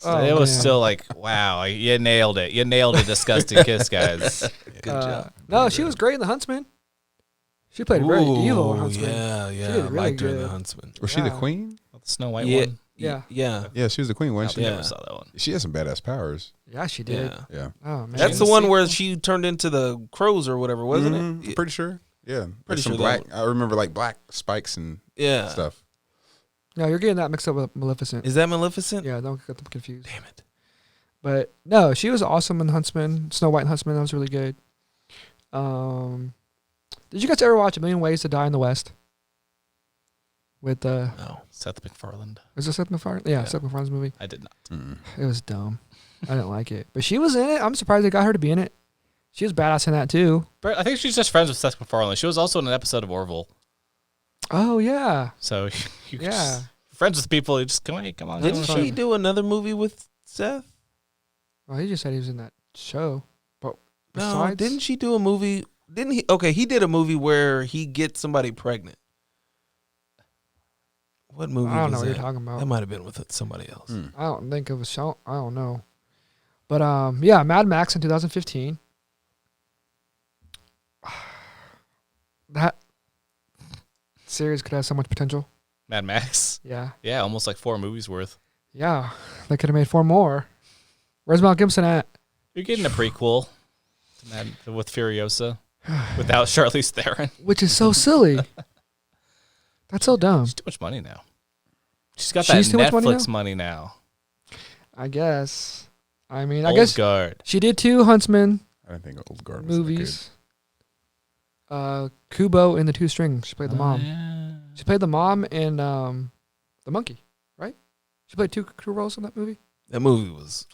[SPEAKER 1] Oh,
[SPEAKER 3] It was
[SPEAKER 1] man.
[SPEAKER 3] still like, wow, you nailed it. You nailed a disgusting kiss, guys.
[SPEAKER 2] Good job.
[SPEAKER 1] No, she was great in The Huntsman. She played very evil in
[SPEAKER 2] Ooh,
[SPEAKER 1] Huntsman.
[SPEAKER 2] Yeah,
[SPEAKER 1] did
[SPEAKER 2] I
[SPEAKER 1] really
[SPEAKER 2] liked her in The
[SPEAKER 1] good.
[SPEAKER 2] Huntsman.
[SPEAKER 4] Was she the
[SPEAKER 1] Yeah.
[SPEAKER 4] queen?
[SPEAKER 3] The Snow White
[SPEAKER 2] Yeah,
[SPEAKER 3] one.
[SPEAKER 1] Yeah.
[SPEAKER 2] yeah.
[SPEAKER 4] Yeah, she was the queen,
[SPEAKER 3] I
[SPEAKER 4] wasn't she?
[SPEAKER 2] Yeah.
[SPEAKER 3] never saw that one.
[SPEAKER 4] She has some badass powers.
[SPEAKER 1] Yeah, she did.
[SPEAKER 2] Yeah.
[SPEAKER 4] Yeah.
[SPEAKER 1] Oh man,
[SPEAKER 2] That's the one where she turned into the crows or whatever, wasn't
[SPEAKER 4] Mhm,
[SPEAKER 2] it?
[SPEAKER 4] Pretty sure. Yeah.
[SPEAKER 2] Pretty
[SPEAKER 4] Some
[SPEAKER 2] sure
[SPEAKER 4] black.
[SPEAKER 2] that
[SPEAKER 4] I remember like black spikes and
[SPEAKER 2] Yeah.
[SPEAKER 4] stuff.
[SPEAKER 1] No, you're getting that mixed up with Maleficent.
[SPEAKER 2] Is that Maleficent?
[SPEAKER 1] Yeah, don't get them confused.
[SPEAKER 2] Damn it.
[SPEAKER 1] But no, she was awesome in Huntsman. Snow White and Huntsman. That was really good. Did you guys ever watch A Million Ways to Die in the West? With
[SPEAKER 2] No.
[SPEAKER 3] Seth MacFarlane.
[SPEAKER 1] was it Seth MacFarlane? Yeah,
[SPEAKER 2] Yeah.
[SPEAKER 1] Seth MacFarlane's movie.
[SPEAKER 3] I did not.
[SPEAKER 4] Mm.
[SPEAKER 1] It was dumb. I didn't like it, but she was in it. I'm surprised they got her to be in it. She was badass in that too.
[SPEAKER 3] But I think she's just friends with Seth MacFarlane. She was also in an episode of Orville.
[SPEAKER 1] Oh yeah,
[SPEAKER 3] So you
[SPEAKER 1] yeah.
[SPEAKER 3] just, friends with people, you just come on.
[SPEAKER 2] Didn't
[SPEAKER 1] That's
[SPEAKER 2] she
[SPEAKER 1] fine.
[SPEAKER 2] do another movie with Seth?
[SPEAKER 1] Well, he just said he was in that show. But
[SPEAKER 2] No,
[SPEAKER 1] besides,
[SPEAKER 2] didn't she do a movie? Didn't he? Okay, he did a movie where he gets somebody pregnant. What movie
[SPEAKER 1] I don't
[SPEAKER 2] was
[SPEAKER 1] know what you're
[SPEAKER 2] that?
[SPEAKER 1] talking about.
[SPEAKER 2] That might have been with somebody else.
[SPEAKER 4] Mm.
[SPEAKER 1] I don't think it was show. I don't know. But yeah, Mad Max in 2015. That series could have so much potential.
[SPEAKER 3] Mad Max.
[SPEAKER 1] Yeah.
[SPEAKER 3] Yeah, almost like 4 movies worth.
[SPEAKER 1] Yeah. They could have made 4 more. Where's Mel Gibson at?
[SPEAKER 3] You're getting a prequel with Furiosa without Charlize Theron.
[SPEAKER 1] Which is so silly. That's so dumb.
[SPEAKER 3] She's too much money now. She's got
[SPEAKER 1] She's
[SPEAKER 3] that
[SPEAKER 1] too much
[SPEAKER 3] Netflix
[SPEAKER 1] money
[SPEAKER 3] money now.
[SPEAKER 1] I guess. I mean, I
[SPEAKER 3] Old
[SPEAKER 1] guess
[SPEAKER 3] guard.
[SPEAKER 1] she did 2 Huntsman
[SPEAKER 4] I didn't think Old Guard was
[SPEAKER 1] movies. Kubo in the 2 Strings. She played the mom.
[SPEAKER 3] Yeah.
[SPEAKER 1] She played the mom and the monkey, right? She played 2 roles in that movie.
[SPEAKER 2] That movie was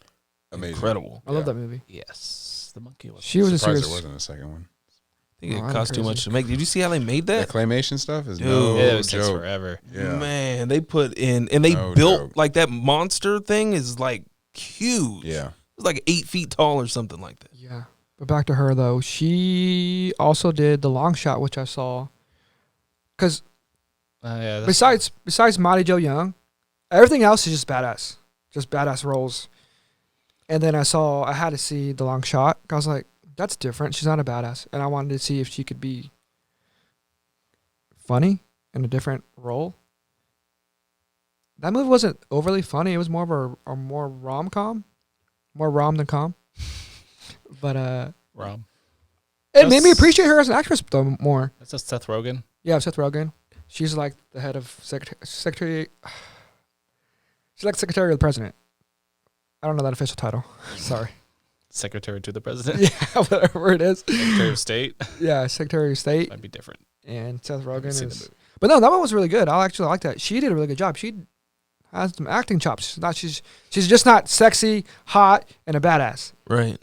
[SPEAKER 4] amazing.
[SPEAKER 2] incredible.
[SPEAKER 1] I love that movie.
[SPEAKER 3] Yes, the monkey was.
[SPEAKER 1] She was a
[SPEAKER 4] Surprised
[SPEAKER 1] serious.
[SPEAKER 4] there wasn't a second one.
[SPEAKER 2] I think
[SPEAKER 1] Oh,
[SPEAKER 2] it
[SPEAKER 1] I'm
[SPEAKER 2] cost too
[SPEAKER 1] crazy.
[SPEAKER 2] much to make. Did you see how they made
[SPEAKER 4] That
[SPEAKER 2] that?
[SPEAKER 4] claymation stuff is
[SPEAKER 2] Dude.
[SPEAKER 4] no
[SPEAKER 3] Yeah, it was takes
[SPEAKER 4] joke.
[SPEAKER 3] forever.
[SPEAKER 4] Yeah.
[SPEAKER 2] Man, they put in and they
[SPEAKER 4] No
[SPEAKER 2] built
[SPEAKER 4] joke.
[SPEAKER 2] like that monster thing is like huge.
[SPEAKER 4] Yeah.
[SPEAKER 2] It's like 8 feet tall or something like that.
[SPEAKER 1] Yeah. But back to her though. She also did The Long Shot, which I saw. Because
[SPEAKER 3] Yeah,
[SPEAKER 1] besides Mighty Joe Young, everything else is just badass. Just badass roles. And then I had to see The Long Shot. I was like, that's different. She's not a badass. And I wanted to see if she could be funny in a different role. That movie wasn't overly funny. It was more of a more rom-com. More rom than com. But
[SPEAKER 3] Rom.
[SPEAKER 1] it made me appreciate her as an actress though more.
[SPEAKER 3] That's just Seth Rogen.
[SPEAKER 1] Yeah, Seth Rogen. She's like the head of secretary. She's like secretary of the president. I don't know that official title. Sorry.
[SPEAKER 3] Secretary to the president.
[SPEAKER 1] Yeah, whatever it is.
[SPEAKER 3] Secretary of State.
[SPEAKER 1] Yeah, Secretary of State.
[SPEAKER 3] Might be different.
[SPEAKER 1] And Seth Rogen
[SPEAKER 3] Haven't seen the
[SPEAKER 1] is.
[SPEAKER 3] movie.
[SPEAKER 1] But no, that one was really good. I actually like that. She did a really good job. She has some acting chops. She's just not sexy, hot, and a badass.
[SPEAKER 2] Right.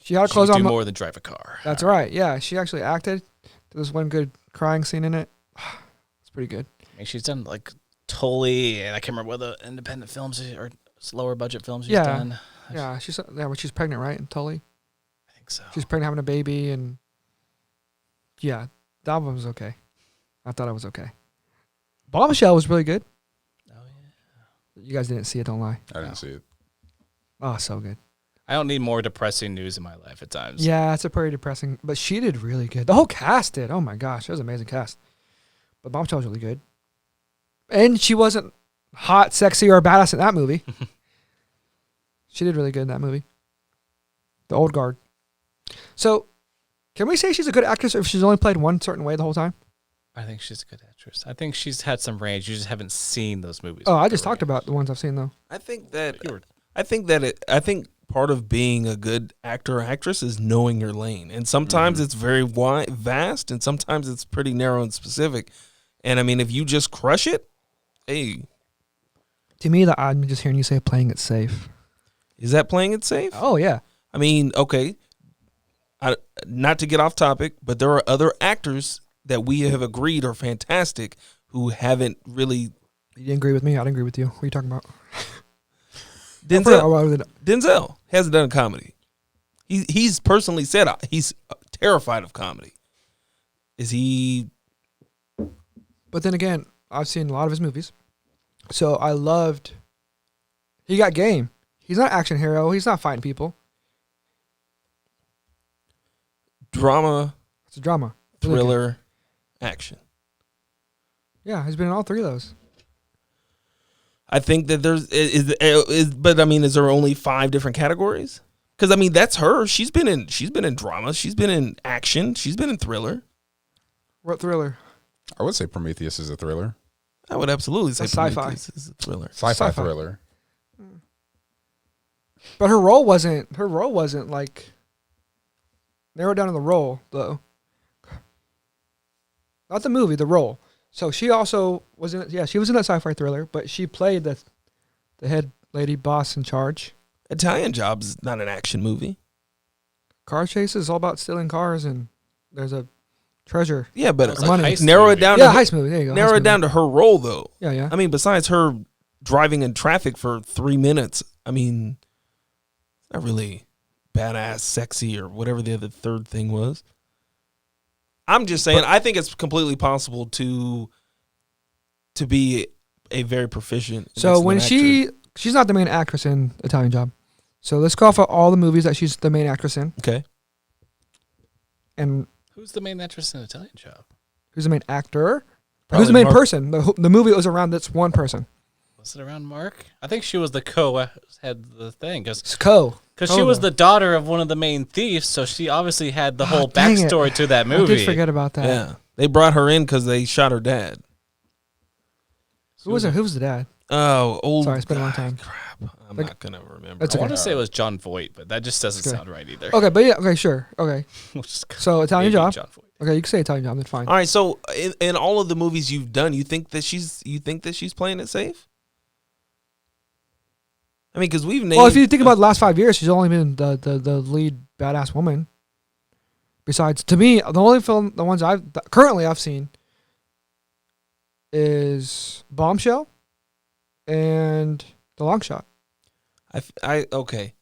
[SPEAKER 1] She had her
[SPEAKER 3] She
[SPEAKER 1] clothes
[SPEAKER 3] could
[SPEAKER 1] on.
[SPEAKER 3] do more than drive a car.
[SPEAKER 1] That's right. Yeah, she actually acted. There was one good crying scene in it. It's pretty good.
[SPEAKER 3] I mean, she's done like Tully, and I can't remember what the independent films or lower budget films she's
[SPEAKER 1] Yeah.
[SPEAKER 3] done.
[SPEAKER 1] Yeah, when she's pregnant, right? And Tully.
[SPEAKER 3] I think so.
[SPEAKER 1] She's pregnant, having a baby, and yeah, that one was okay. I thought it was okay. Bombshell was really good.
[SPEAKER 3] Oh yeah.
[SPEAKER 1] You guys didn't see it, don't lie.
[SPEAKER 4] I didn't see it.
[SPEAKER 1] Oh, so good.
[SPEAKER 3] I don't need more depressing news in my life at times.
[SPEAKER 1] Yeah, it's a pretty depressing, but she did really good. The whole cast did. Oh my gosh, it was an amazing cast. But Bombshell was really good, and she wasn't hot, sexy, or badass in that movie. She did really good in that movie. The Old Guard. So, can we say she's a good actress if she's only played one certain way the whole time?
[SPEAKER 3] I think she's a good actress. I think she's had some range. You just haven't seen those movies.
[SPEAKER 1] Oh,
[SPEAKER 3] with
[SPEAKER 1] I
[SPEAKER 3] her
[SPEAKER 1] just talked
[SPEAKER 3] range.
[SPEAKER 1] about the ones I've seen though.
[SPEAKER 2] I think that
[SPEAKER 3] You were-
[SPEAKER 2] I think part of being a good actor or actress is knowing your lane. And sometimes it's very wide, vast, and sometimes it's pretty narrow and specific. And I mean, if you just crush it, hey,
[SPEAKER 1] To me, I'm just hearing you say playing it safe.
[SPEAKER 2] is that playing it safe?
[SPEAKER 1] Oh yeah.
[SPEAKER 2] I mean, okay, not to get off topic, but there are other actors that we have agreed are fantastic who haven't really.
[SPEAKER 1] You didn't agree with me. I didn't agree with you. What are you talking about?
[SPEAKER 2] Denzel hasn't done a comedy. He's personally said he's terrified of comedy. Is he?
[SPEAKER 1] But then again, I've seen a lot of his movies, so I loved. He got game. He's not an action hero. He's not fighting people.
[SPEAKER 2] Drama,
[SPEAKER 1] It's a drama. Really good.
[SPEAKER 2] thriller, action.
[SPEAKER 1] Yeah, he's been in all 3 of those.
[SPEAKER 2] I think that but I mean, is there only 5 different categories? Because I mean, that's her. She's been in drama. She's been in action. She's been in thriller.
[SPEAKER 1] What thriller?
[SPEAKER 4] I would say Prometheus is a thriller.
[SPEAKER 2] I would absolutely say
[SPEAKER 1] That's sci-fi.
[SPEAKER 2] Prometheus is a thriller.
[SPEAKER 4] Sci-fi
[SPEAKER 1] Sci-fi.
[SPEAKER 4] thriller.
[SPEAKER 1] But her role wasn't like narrowed down to the role though. Not the movie, the role. So she also was in. Yeah, she was in that sci-fi thriller, but she played the head lady boss in charge.
[SPEAKER 2] Italian Job's not an action movie.
[SPEAKER 1] Car chases is all about stealing cars, and there's a treasure.
[SPEAKER 2] Yeah, but
[SPEAKER 3] It's
[SPEAKER 1] like money.
[SPEAKER 3] heist
[SPEAKER 2] narrow
[SPEAKER 3] movie.
[SPEAKER 2] it down.
[SPEAKER 1] Yeah,
[SPEAKER 2] to
[SPEAKER 1] heist movie. There you go.
[SPEAKER 2] narrow
[SPEAKER 1] heist
[SPEAKER 2] it down
[SPEAKER 1] movie.
[SPEAKER 2] to her role though.
[SPEAKER 1] Yeah, yeah.
[SPEAKER 2] I mean, besides her driving in traffic for 3 minutes, I mean, not really badass, sexy, or whatever the other third thing was. I'm just saying, I think it's completely possible to be a very proficient.
[SPEAKER 1] So
[SPEAKER 2] excellent
[SPEAKER 1] when
[SPEAKER 2] actor.
[SPEAKER 1] she's not the main actress in Italian Job. So let's go off of all the movies that she's the main actress in.
[SPEAKER 2] Okay.
[SPEAKER 1] And
[SPEAKER 3] Who's the main actress in Italian Job?
[SPEAKER 1] Who's the main actor?
[SPEAKER 2] Probably
[SPEAKER 1] Who's the main
[SPEAKER 2] Mark-
[SPEAKER 1] person? The movie was around this one person.
[SPEAKER 3] Was it around Mark? I think she was the co-head the thing
[SPEAKER 1] It's
[SPEAKER 3] because she
[SPEAKER 1] Coda.
[SPEAKER 3] was the daughter of one of the main thieves, so she obviously had the whole
[SPEAKER 1] dang it.
[SPEAKER 3] backstory to that
[SPEAKER 1] I
[SPEAKER 3] movie.
[SPEAKER 1] did forget about that.
[SPEAKER 2] Yeah, they brought her in because they shot her dad.
[SPEAKER 1] Who was it? Who was the dad?
[SPEAKER 2] Oh, old.
[SPEAKER 1] Sorry, it's been a long time.
[SPEAKER 2] Crap, I'm
[SPEAKER 1] Like-
[SPEAKER 2] not gonna remember.
[SPEAKER 1] It's
[SPEAKER 3] I
[SPEAKER 1] okay.
[SPEAKER 3] want to say it was John Voight, but that just doesn't
[SPEAKER 1] Okay.
[SPEAKER 3] sound right either.
[SPEAKER 1] Okay, but yeah, okay, sure. Okay.
[SPEAKER 3] We'll just go-
[SPEAKER 1] So Italian
[SPEAKER 3] maybe
[SPEAKER 1] Job.
[SPEAKER 3] John Voight.
[SPEAKER 1] Okay, you can say Italian Job, that's fine.
[SPEAKER 2] All right, so in all of the movies you've done, you think that she's playing it safe? I mean, because we've named.
[SPEAKER 1] Well, if you think about the last 5 years, she's only been the lead badass woman. Besides, to me, the only film, the ones currently I've seen is Bombshell and The Long Shot.
[SPEAKER 2] okay,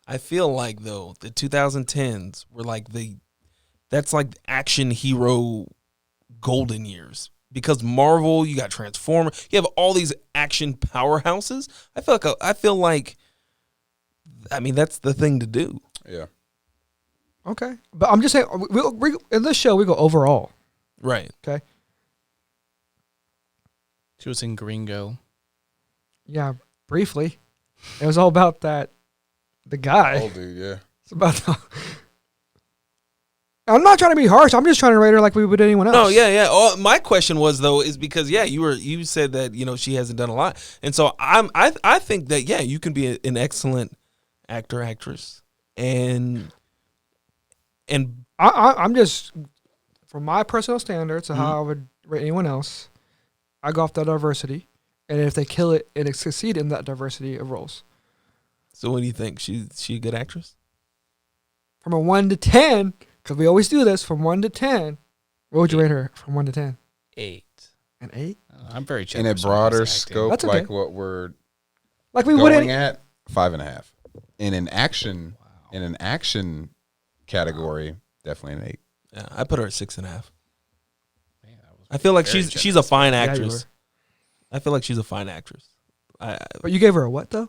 [SPEAKER 2] I feel like though the 2010s were like that's like action hero golden years. Because Marvel, you got Transformer, you have all these action powerhouses. I feel like, I mean, that's the thing to do.
[SPEAKER 4] Yeah.
[SPEAKER 1] Okay, but I'm just saying, we in this show we go overall.
[SPEAKER 2] Right.
[SPEAKER 1] Okay.
[SPEAKER 3] She was in Gringo.
[SPEAKER 1] Yeah, briefly, it was all about the guy.
[SPEAKER 4] Old dude, yeah.
[SPEAKER 1] It's about. I'm not trying to be harsh. I'm just trying to rate her like we would anyone else.
[SPEAKER 2] No, yeah. Oh, my question was though is because you said that she hasn't done a lot, and so I think that you can be an excellent actress, and
[SPEAKER 1] I'm just from my personal standards of how I would rate anyone else. I go off the diversity, and if they kill it and succeed in that diversity of roles.
[SPEAKER 2] So what do you think? She a good actress?
[SPEAKER 1] From a 1 to 10, because we always do this from 1 to 10. What would you rate her from 1 to 10?
[SPEAKER 3] 8.
[SPEAKER 1] An 8?
[SPEAKER 3] I'm very
[SPEAKER 4] In a
[SPEAKER 3] generous on
[SPEAKER 4] broader
[SPEAKER 3] his acting.
[SPEAKER 4] scope,
[SPEAKER 1] That's okay.
[SPEAKER 4] like what we're
[SPEAKER 1] Like we would
[SPEAKER 4] going
[SPEAKER 1] any.
[SPEAKER 4] at, 5.5. In an action category, definitely an 8.
[SPEAKER 2] Yeah, I put her at 6.5.
[SPEAKER 3] Man, that was
[SPEAKER 2] I feel like
[SPEAKER 3] very
[SPEAKER 2] she's a fine
[SPEAKER 1] Yeah, you
[SPEAKER 2] actress. I feel like she's a fine actress.
[SPEAKER 1] But you gave her a what though?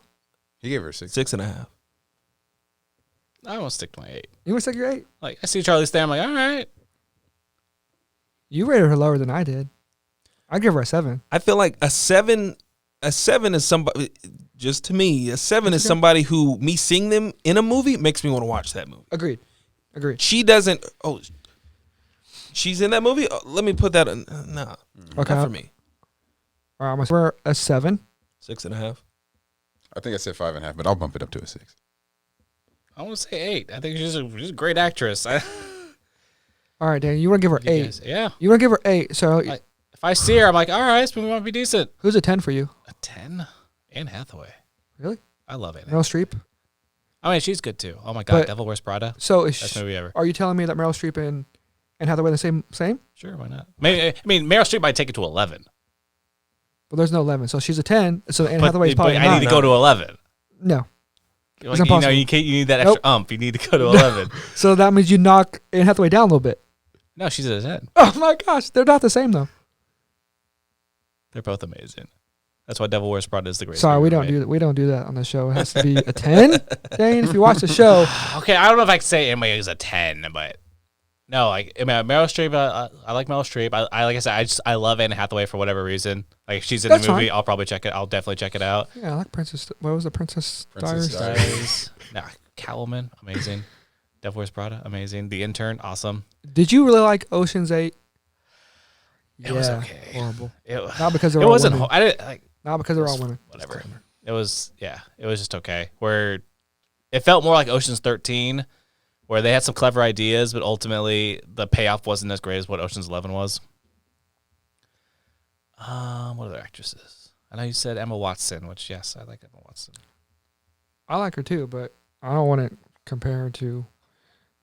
[SPEAKER 4] He gave her 6.
[SPEAKER 2] 6.5.
[SPEAKER 3] I won't stick to my 8.
[SPEAKER 1] You want to say you're 8?
[SPEAKER 3] Like I see Charlize Theron, I'm like, all right.
[SPEAKER 1] You rated her lower than I did. I give her a 7.
[SPEAKER 2] I feel like a 7 is somebody. Just to me, a 7 is somebody who me seeing them in a movie makes me want to watch that movie.
[SPEAKER 1] Agreed.
[SPEAKER 2] She doesn't. Oh, she's in that movie. Oh, let me put that in. No,
[SPEAKER 1] Okay.
[SPEAKER 2] not for me.
[SPEAKER 1] All right, I'm going to wear a 7.
[SPEAKER 2] 6.5.
[SPEAKER 4] I think I said 5.5, but I'll bump it up to a 6.
[SPEAKER 3] I want to say 8. I think she's a great actress.
[SPEAKER 1] All right, Dan, you want to give her 8.
[SPEAKER 3] Yeah.
[SPEAKER 1] You want to give her 8. So
[SPEAKER 3] If I see her, I'm like, all right, this movie might be decent.
[SPEAKER 1] who's a 10 for you?
[SPEAKER 3] A 10? Anne Hathaway.
[SPEAKER 1] Really?
[SPEAKER 3] I love Anne.
[SPEAKER 1] Meryl Streep?
[SPEAKER 3] I mean, she's good too. Oh my God,
[SPEAKER 1] But-
[SPEAKER 3] Devil Wears Prada.
[SPEAKER 1] So is
[SPEAKER 3] Best movie ever.
[SPEAKER 1] are you telling me that Meryl Streep and Hathaway are the same?
[SPEAKER 3] Sure, why not? I mean, Meryl Streep might take it to 11.
[SPEAKER 1] Well, there's no 11. So she's a 10. So Anne
[SPEAKER 3] But,
[SPEAKER 1] Hathaway's probably
[SPEAKER 3] but I need to
[SPEAKER 1] not.
[SPEAKER 3] go to 11.
[SPEAKER 1] No.
[SPEAKER 3] Like,
[SPEAKER 1] impossible.
[SPEAKER 3] you need that extra
[SPEAKER 1] Nope.
[SPEAKER 3] You need to go to 11.
[SPEAKER 1] So that means you knock Anne Hathaway down a little bit.
[SPEAKER 3] No, she's at a 10.
[SPEAKER 1] Oh my gosh, they're not the same though.
[SPEAKER 3] They're both amazing. That's why Devil Wears Prada is the greatest.
[SPEAKER 1] Sorry,
[SPEAKER 3] movie
[SPEAKER 1] we
[SPEAKER 3] ever
[SPEAKER 1] don't
[SPEAKER 3] made.
[SPEAKER 1] do that. We don't do that on the show. It has to be a 10. Dane, if you watch the show,
[SPEAKER 3] Okay, I don't know if I can say anybody is a 10, but no, like I mean, Meryl Streep. I like Meryl Streep. I like I said, I love Anne Hathaway for whatever reason. Like if she's in
[SPEAKER 1] That's
[SPEAKER 3] the movie,
[SPEAKER 1] fine.
[SPEAKER 3] I'll probably check it. I'll definitely check it out.
[SPEAKER 1] yeah, I like Princess. What was the Princess
[SPEAKER 4] Princess
[SPEAKER 1] Diaries?
[SPEAKER 4] Diaries.
[SPEAKER 3] Nah, Catwoman, amazing. Devil Wears Prada, amazing. The Intern, awesome.
[SPEAKER 1] Did you really like Ocean's 8?
[SPEAKER 3] It was okay.
[SPEAKER 1] Horrible.
[SPEAKER 3] It
[SPEAKER 1] Not because they're
[SPEAKER 3] it
[SPEAKER 1] all
[SPEAKER 3] wasn't.
[SPEAKER 1] women.
[SPEAKER 3] I didn't like.
[SPEAKER 1] Not because they're all women.
[SPEAKER 3] Whatever. It was it was just okay. Where it felt more like Ocean's 13, where they had some clever ideas, but ultimately the payoff wasn't as great as what Ocean's 11 was. What other actresses? I know you said Emma Watson, which yes, I like Emma Watson.
[SPEAKER 1] I like her too, but I don't want to compare her to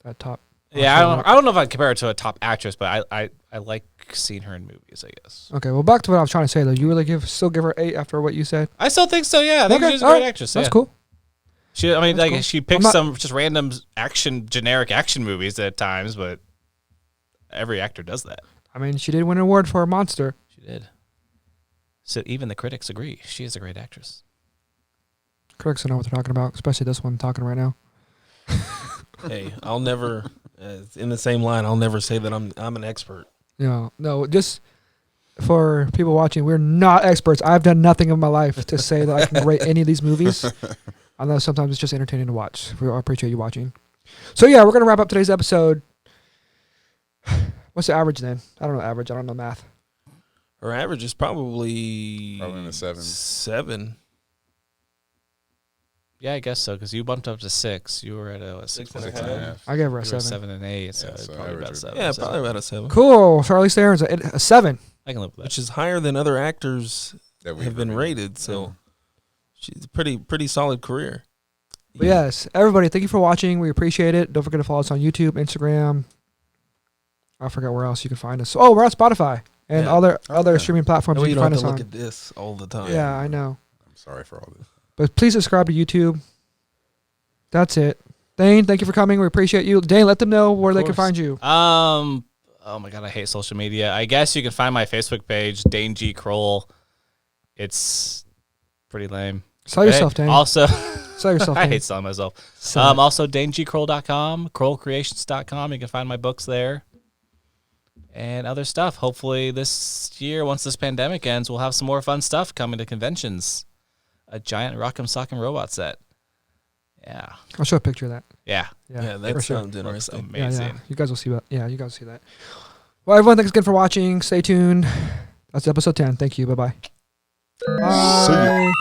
[SPEAKER 1] that top.
[SPEAKER 3] Yeah, I don't know if I'd compare her to a top actress, but I like seeing her in movies, I guess.
[SPEAKER 1] Okay, well, back to what I was trying to say though. You really still give her 8 after what you said?
[SPEAKER 3] I still think so. Yeah, I think
[SPEAKER 1] Okay,
[SPEAKER 3] she's a
[SPEAKER 1] all
[SPEAKER 3] great
[SPEAKER 1] right.
[SPEAKER 3] actress.
[SPEAKER 1] That's
[SPEAKER 3] yeah.
[SPEAKER 1] cool.
[SPEAKER 3] She, I mean,
[SPEAKER 1] That's
[SPEAKER 3] like
[SPEAKER 1] cool.
[SPEAKER 3] she picks
[SPEAKER 1] I'm not-
[SPEAKER 3] some just random generic action movies at times, but every actor does that.
[SPEAKER 1] I mean, she did win an award for a monster.
[SPEAKER 3] She did. So even the critics agree she is a great actress.
[SPEAKER 1] Critics don't know what they're talking about, especially this one talking right now.
[SPEAKER 2] Hey, I'll never. in the same line, I'll never say that I'm an expert.
[SPEAKER 1] No, just for people watching, we're not experts. I've done nothing in my life to say that I can rate any of these movies. I know sometimes it's just entertaining to watch. I appreciate you watching. So yeah, we're gonna wrap up today's episode. What's the average then? I don't know average. I don't know math.
[SPEAKER 2] Her average is probably
[SPEAKER 4] in a 7.
[SPEAKER 2] 7.
[SPEAKER 3] Yeah, I guess so, because you bumped up to 6. You were at a 6.5.
[SPEAKER 1] I gave her a
[SPEAKER 3] You were
[SPEAKER 1] 7.
[SPEAKER 3] 7 and 8, so,
[SPEAKER 4] Yeah, so
[SPEAKER 3] probably
[SPEAKER 4] average
[SPEAKER 3] about
[SPEAKER 4] would-
[SPEAKER 3] 7.
[SPEAKER 2] Yeah,
[SPEAKER 3] so
[SPEAKER 2] probably about a 7.
[SPEAKER 1] Cool. Charlize Theron's a 7.
[SPEAKER 3] I can live with that.
[SPEAKER 2] Which is higher than other actors
[SPEAKER 4] That we've
[SPEAKER 2] have been
[SPEAKER 4] reviewed.
[SPEAKER 2] rated. So she's a pretty solid career.
[SPEAKER 1] But yes, everybody, thank you for watching. We appreciate it. Don't forget to follow us on YouTube, Instagram. I forgot where else you can find us. Oh, we're on Spotify and
[SPEAKER 2] Yeah.
[SPEAKER 1] other
[SPEAKER 4] Okay.
[SPEAKER 1] streaming platforms
[SPEAKER 2] That way
[SPEAKER 1] you
[SPEAKER 2] you
[SPEAKER 1] can
[SPEAKER 2] don't
[SPEAKER 1] find
[SPEAKER 2] have
[SPEAKER 1] us
[SPEAKER 2] to
[SPEAKER 1] on.
[SPEAKER 2] look at this all the time.
[SPEAKER 1] Yeah, I know.
[SPEAKER 4] I'm sorry for all this.
[SPEAKER 1] But please subscribe to YouTube. That's it. Dane, thank you for coming. We appreciate you. Dane, let them know where they can
[SPEAKER 2] course.
[SPEAKER 1] find you.
[SPEAKER 3] Oh my god, I hate social media. I guess you can find my Facebook page, Dane G. Kroll. It's pretty lame.
[SPEAKER 1] Sell yourself, Dane.
[SPEAKER 3] Also,
[SPEAKER 1] Sell yourself,
[SPEAKER 3] I
[SPEAKER 1] Dane.
[SPEAKER 3] hate selling myself.
[SPEAKER 1] Sell it.
[SPEAKER 3] Also, DaneGKroll.com, KrollCreations.com. You can find my books there and other stuff. Hopefully this year, once this pandemic ends, we'll have some more fun stuff coming to conventions. A giant Rock'em Sock'em Robot set. Yeah.
[SPEAKER 1] I'll show a picture of that.
[SPEAKER 3] Yeah.
[SPEAKER 2] Yeah, that
[SPEAKER 1] for sure.
[SPEAKER 2] sounds interesting.
[SPEAKER 3] Amazing.
[SPEAKER 1] Yeah. You guys will see that. Yeah, you guys will see that. Well, everyone, thanks again for watching. Stay tuned. That's episode 10. Thank you. Bye-bye.
[SPEAKER 4] See ya.
[SPEAKER 1] Bye.